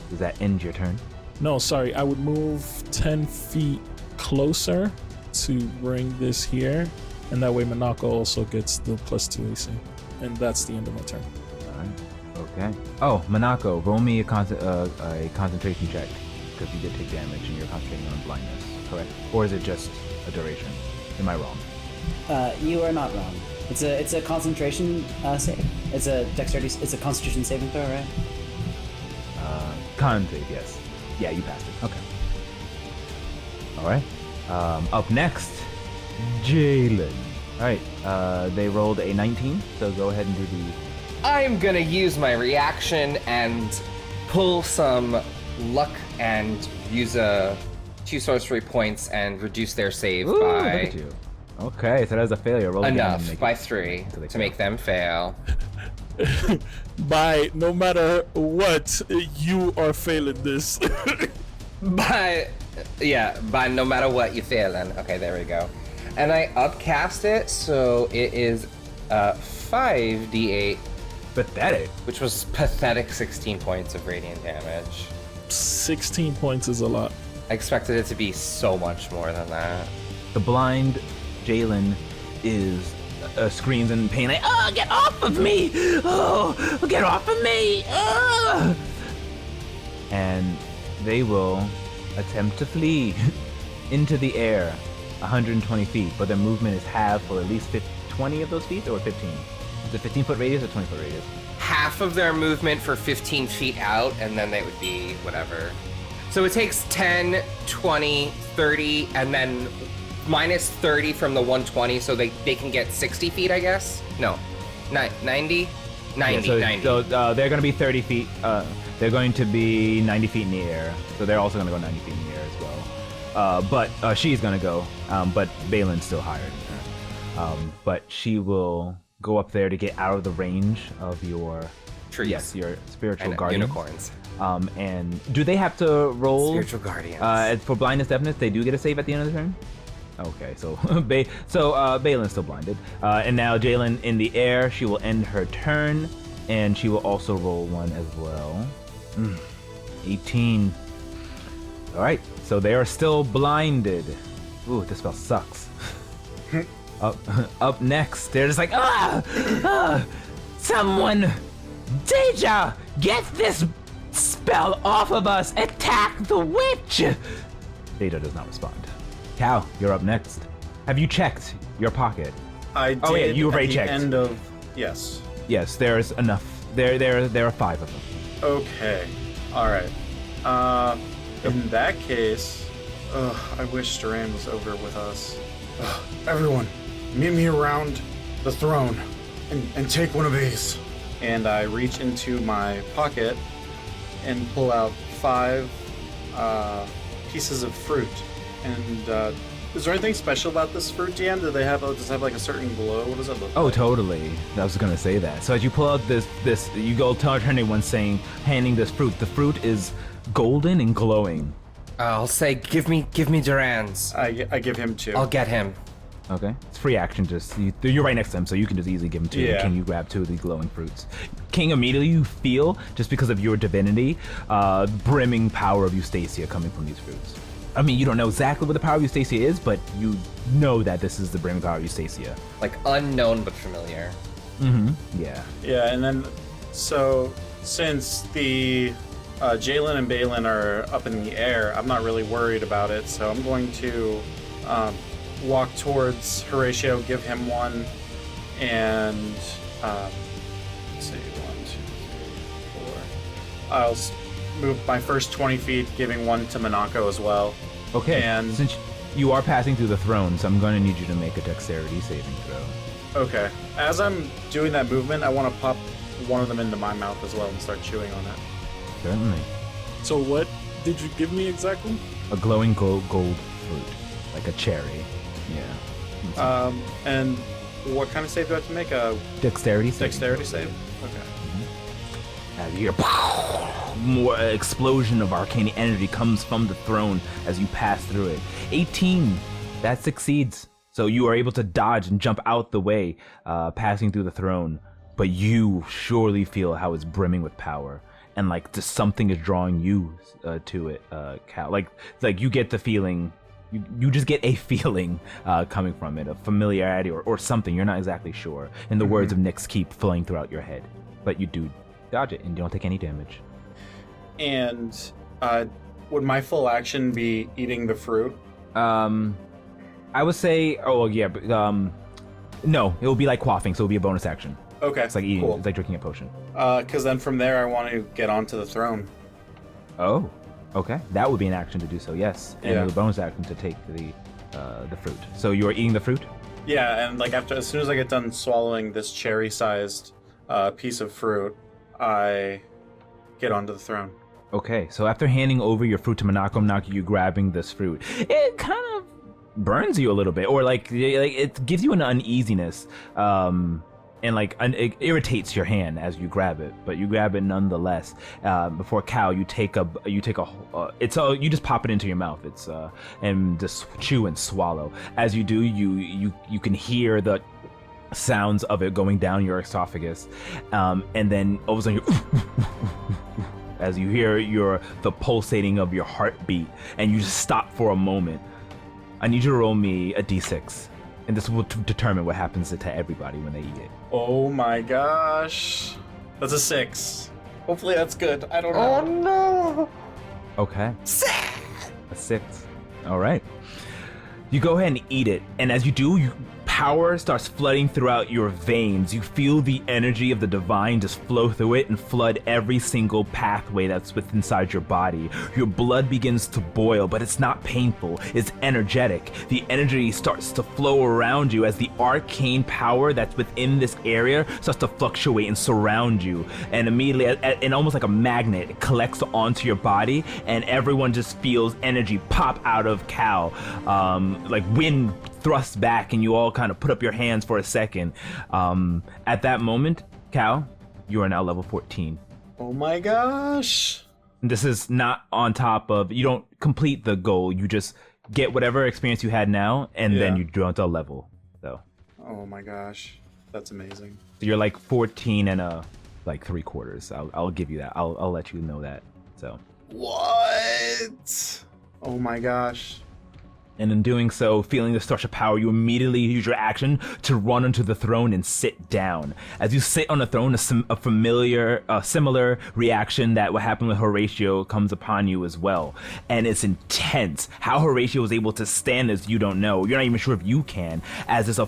Does that end your turn? No, sorry. I would move 10 feet closer to bring this here. And that way Manako also gets the +2 AC. And that's the end of my turn. Alright, okay. Oh, Manako, roll me a concentration check, because you did take damage and you're concentrating on blindness, correct? Or is it just a duration? Am I wrong? You are not wrong. It's a concentration save. It's a dexterity. It's a Constitution saving throw, right? Con save, yes. Yeah, you passed it. Okay. Alright. Up next, Jalen. Alright, they rolled a 19, so go ahead and do the... I'm gonna use my reaction and pull some luck and use 2 sorcery points and reduce their save Ooh, by look at you. Okay, so that was a failure. Roll again and enough, make by it 3, so they to make them fail. By no matter what, you are failing this. By no matter what, you failing. Okay, there we go. And I upcast it, so it is 5d8, Pathetic. which was pathetic 16 points of radiant damage. 16 points is a lot. I expected it to be so much more than that. The blind Jalen is screams in pain like, "Oh, get off of me! Oh, get off of me! Oh!" And they will attempt to flee into the air 120 feet, but their movement is halved for at least 20 of those feet, or 15? Is it 15-foot radius or 20-foot radius? Half of their movement for 15 feet out, and then they would be whatever. So it takes 10, 20, 30, and then minus 30 from the 120, so they can get 60 feet, I guess? No, 90? 90, Yeah, 90. so they're going to be 30 feet. They're going to be 90 feet in the air, so they're also going to go 90 feet in the air as well. But she's going to go, but Balin's still higher than her. But she will go up there to get out of the range of your... Trees. Yes, your spiritual And guardian. unicorns. And do they have to roll? Spiritual guardians. For blindness, deafness, they do get a save at the end of the turn? Okay, so Balin's still blinded. And now Jalen in the air, she will end her turn, and she will also roll one as well. 18. Alright, so they are still blinded. Ooh, this spell sucks. Up next, they're just like, someone, Deja, get this spell off of us, attack the witch! Deja does not respond. Cal, you're up next. Have you checked your pocket? I did. Oh, yeah, you at already the checked. End of yes. Yes, there's enough. There are 5 of them. Okay. All right. In that case, I wish Duran was over with us. Everyone, meet me around the throne and take one of these. And I reach into my pocket and pull out 5 pieces of fruit. And is there anything special about this fruit, DM? Does it have like a certain glow? What does it look like? Oh, totally. I was gonna say that. So as you pull out this, you go tell anyone handing this fruit. The fruit is golden and glowing. I'll say, give me Duran's. I give him 2. I'll get him. Okay, it's free action. You're right next to him, so you can just easily give him 2. Yeah. King, you grab 2 of these glowing fruits. King, immediately you feel, just because of your divinity, brimming power of Eustacia coming from these fruits. I mean, you don't know exactly what the power of Eustacia is, but you know that this is the brimming power of Eustacia. Like, unknown but familiar. Yeah. Yeah, and then, so, since the Jalen and Balin are up in the air, I'm not really worried about it, so I'm going to walk towards Horatio, give him one, and let's see, 1, 2, 3, 4. I'll move my first 20 feet, giving one to Monaco as well. Okay, And since you are passing through the throne, so I'm going to need you to make a dexterity saving throw. okay, as I'm doing that movement, I want to pop one of them into my mouth as well and start chewing on it. Certainly. So what did you give me exactly? A glowing gold fruit, like a cherry. Yeah. And what kind of save do I have to make? A Dexterity saving. dexterity save? Okay. As you hear more explosion of arcane energy comes from the throne as you pass through it. 18, that succeeds. So you are able to dodge and jump out the way, passing through the throne. But you surely feel how it's brimming with power, and like just something is drawing you to it, Cal. Like you get the feeling. You just get a feeling coming from it, a familiarity or something. You're not exactly sure. And the words of Nyx keep flowing throughout your head, but you do dodge it and you don't take any damage. And would my full action be eating the fruit? I would say, no, it will be like quaffing, so it'll be a bonus action. Okay, It's like eating, cool. it's like drinking a potion. Because then from there, I want to get onto the throne. Oh, okay, that would be an action to do so. Yes, and Yeah. a bonus action to take the fruit. So you are eating the fruit. Yeah, and like as soon as I get done swallowing this cherry-sized piece of fruit, I get onto the throne. Okay, so after handing over your fruit to Monaco, you grabbing this fruit, it kind of burns you a little bit, or like it gives you an uneasiness, and it irritates your hand as you grab it, but you grab it nonetheless. Before Cal, you just pop it into your mouth. It's and just chew and swallow. As you do, you can hear the sounds of it going down your esophagus, and then all of a sudden as you hear the pulsating of your heartbeat, and you just stop for a moment. I need you to roll me a d6, and this will determine what happens to everybody when they eat it. Oh my gosh. That's a 6. Hopefully that's good. I don't know. Oh no! Okay. A 6. All right. You go ahead and eat it, and as you do, power starts flooding throughout your veins. You feel the energy of the divine just flow through it and flood every single pathway that's within inside your body. Your blood begins to boil, but it's not painful. It's energetic. The energy starts to flow around you as the arcane power that's within this area starts to fluctuate and surround you. And immediately, and almost like a magnet, it collects onto your body, and everyone just feels energy pop out of Cal, like wind thrust back, and you all kind of put up your hands for a second. At that moment, Cal, you are now level 14. Oh my gosh. This is not on top of, you don't complete the goal, you just get whatever experience you had now, and then you go into a level. So Oh my gosh. That's amazing. you're like 14 and like 3/4. I'll give you that. I'll let you know that. So What? Oh my gosh. and in doing so, feeling the starch of power, you immediately use your action to run onto the throne and sit down. As you sit on the throne, a similar reaction that what happened with Horatio comes upon you as well. And it's intense. How Horatio was able to stand this, you don't know. You're not even sure if you can, as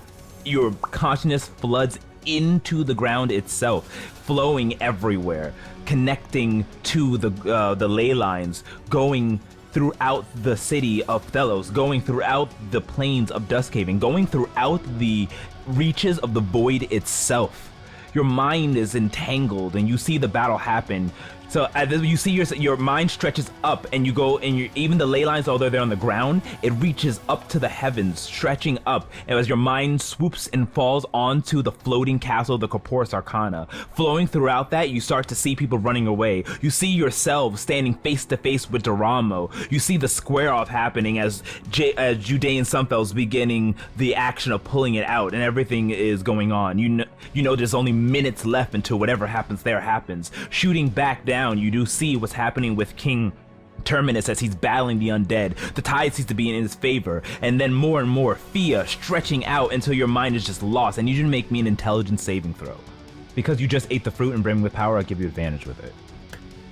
your consciousness floods into the ground itself, flowing everywhere, connecting to the ley lines, going throughout the city of Thelos, going throughout the plains of Duskhaven, going throughout the reaches of the void itself. Your mind is entangled, and you see the battle happen. So as you see your mind stretches up, and you go, and even the ley lines, although they're on the ground, it reaches up to the heavens, stretching up. And as your mind swoops and falls onto the floating castle of the Corporis Arcana, flowing throughout that, you start to see people running away. You see yourself standing face to face with Doramo. You see the square off happening as Judean Sunfeld's beginning the action of pulling it out, and everything is going on. You know there's only minutes left until whatever happens there happens. Shooting back down, you do see what's happening with King Terminus as he's battling the undead. The tide seems to be in his favor, and then more and more Fia stretching out until your mind is just lost. And you should make me an intelligence saving throw. Because you just ate the fruit and brimming with power, I'll give you advantage with it.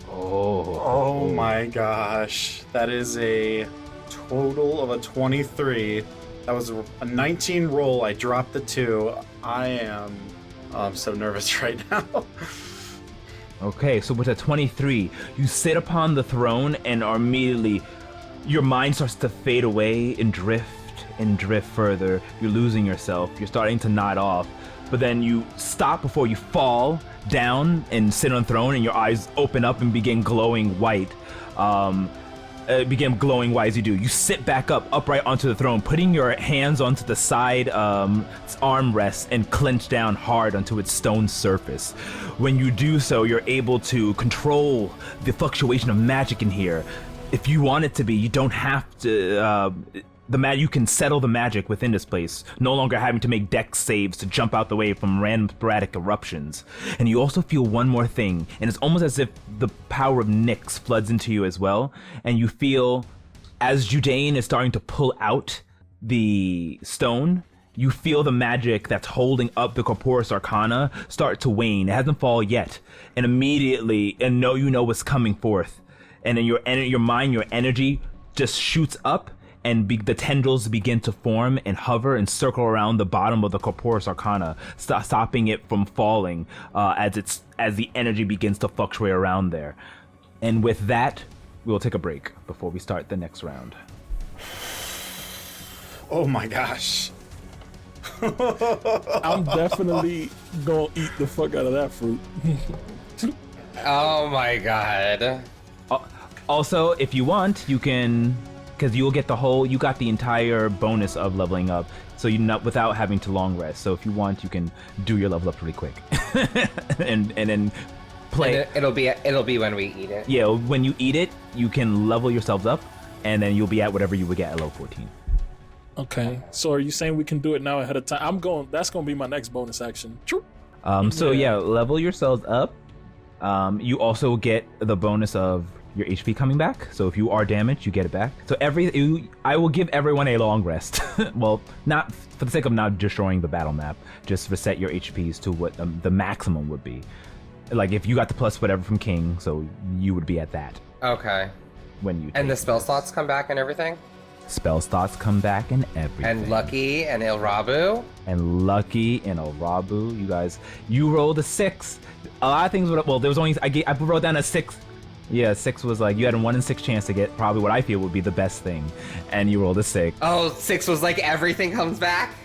Oh my gosh. That is a total of a 23 That was a 19 roll. I dropped the 2. I am so nervous right now. Okay, so with a 23, you sit upon the throne and are immediately, your mind starts to fade away and drift further. You're losing yourself. You're starting to nod off. But then you stop before you fall down and sit on the throne, and your eyes open up and begin glowing white. Begin glowing white as you do. You sit back up, upright onto the throne, putting your hands onto the side armrests and clench down hard onto its stone surface. When you do so, you're able to control the fluctuation of magic in here. If you want it to be, you don't have to. You can settle the magic within this place, no longer having to make dex saves to jump out the way from random sporadic eruptions. And you also feel one more thing, and it's almost as if the power of Nyx floods into you as well, and you feel, as Judean is starting to pull out the stone, you feel the magic that's holding up the Corporus Arcana start to wane. It hasn't fallen yet, and immediately, you know what's coming forth. And in your mind, your energy just shoots up, and the tendrils begin to form and hover and circle around the bottom of the Corporus Arcana, stopping it from falling as the energy begins to fluctuate around there. And with that, we'll take a break before we start the next round. Oh my gosh. I'm definitely gonna eat the fuck out of that fruit. Oh my god. Also, if you want, you can, because you got the entire bonus of leveling up, so without having to long rest. So if you want, you can do your level up pretty quick, and then play. And it'll be when we eat it. Yeah, when you eat it, you can level yourselves up, and then you'll be at whatever you would get at level 14. Okay, so are you saying we can do it now ahead of time? That's gonna be my next bonus action. So level yourselves up. You also get the bonus of your HP coming back. So if you are damaged, you get it back. So I will give everyone a long rest. Well, not for the sake of not destroying the battle map, just reset your HPs to what the maximum would be. Like if you got the plus whatever from King, so you would be at that. Okay. When you and the spell this. slots come back and everything? Spell slots come back and everything. And Lucky and Ilrabu? And Lucky and Ilrabu. You guys, you rolled a 6. A lot of things would, there was only, I wrote down a 6. Yeah, 6 was like, you had a 1 in 6 chance to get probably what I feel would be the best thing. And you rolled a 6. Oh, 6 was like everything comes back?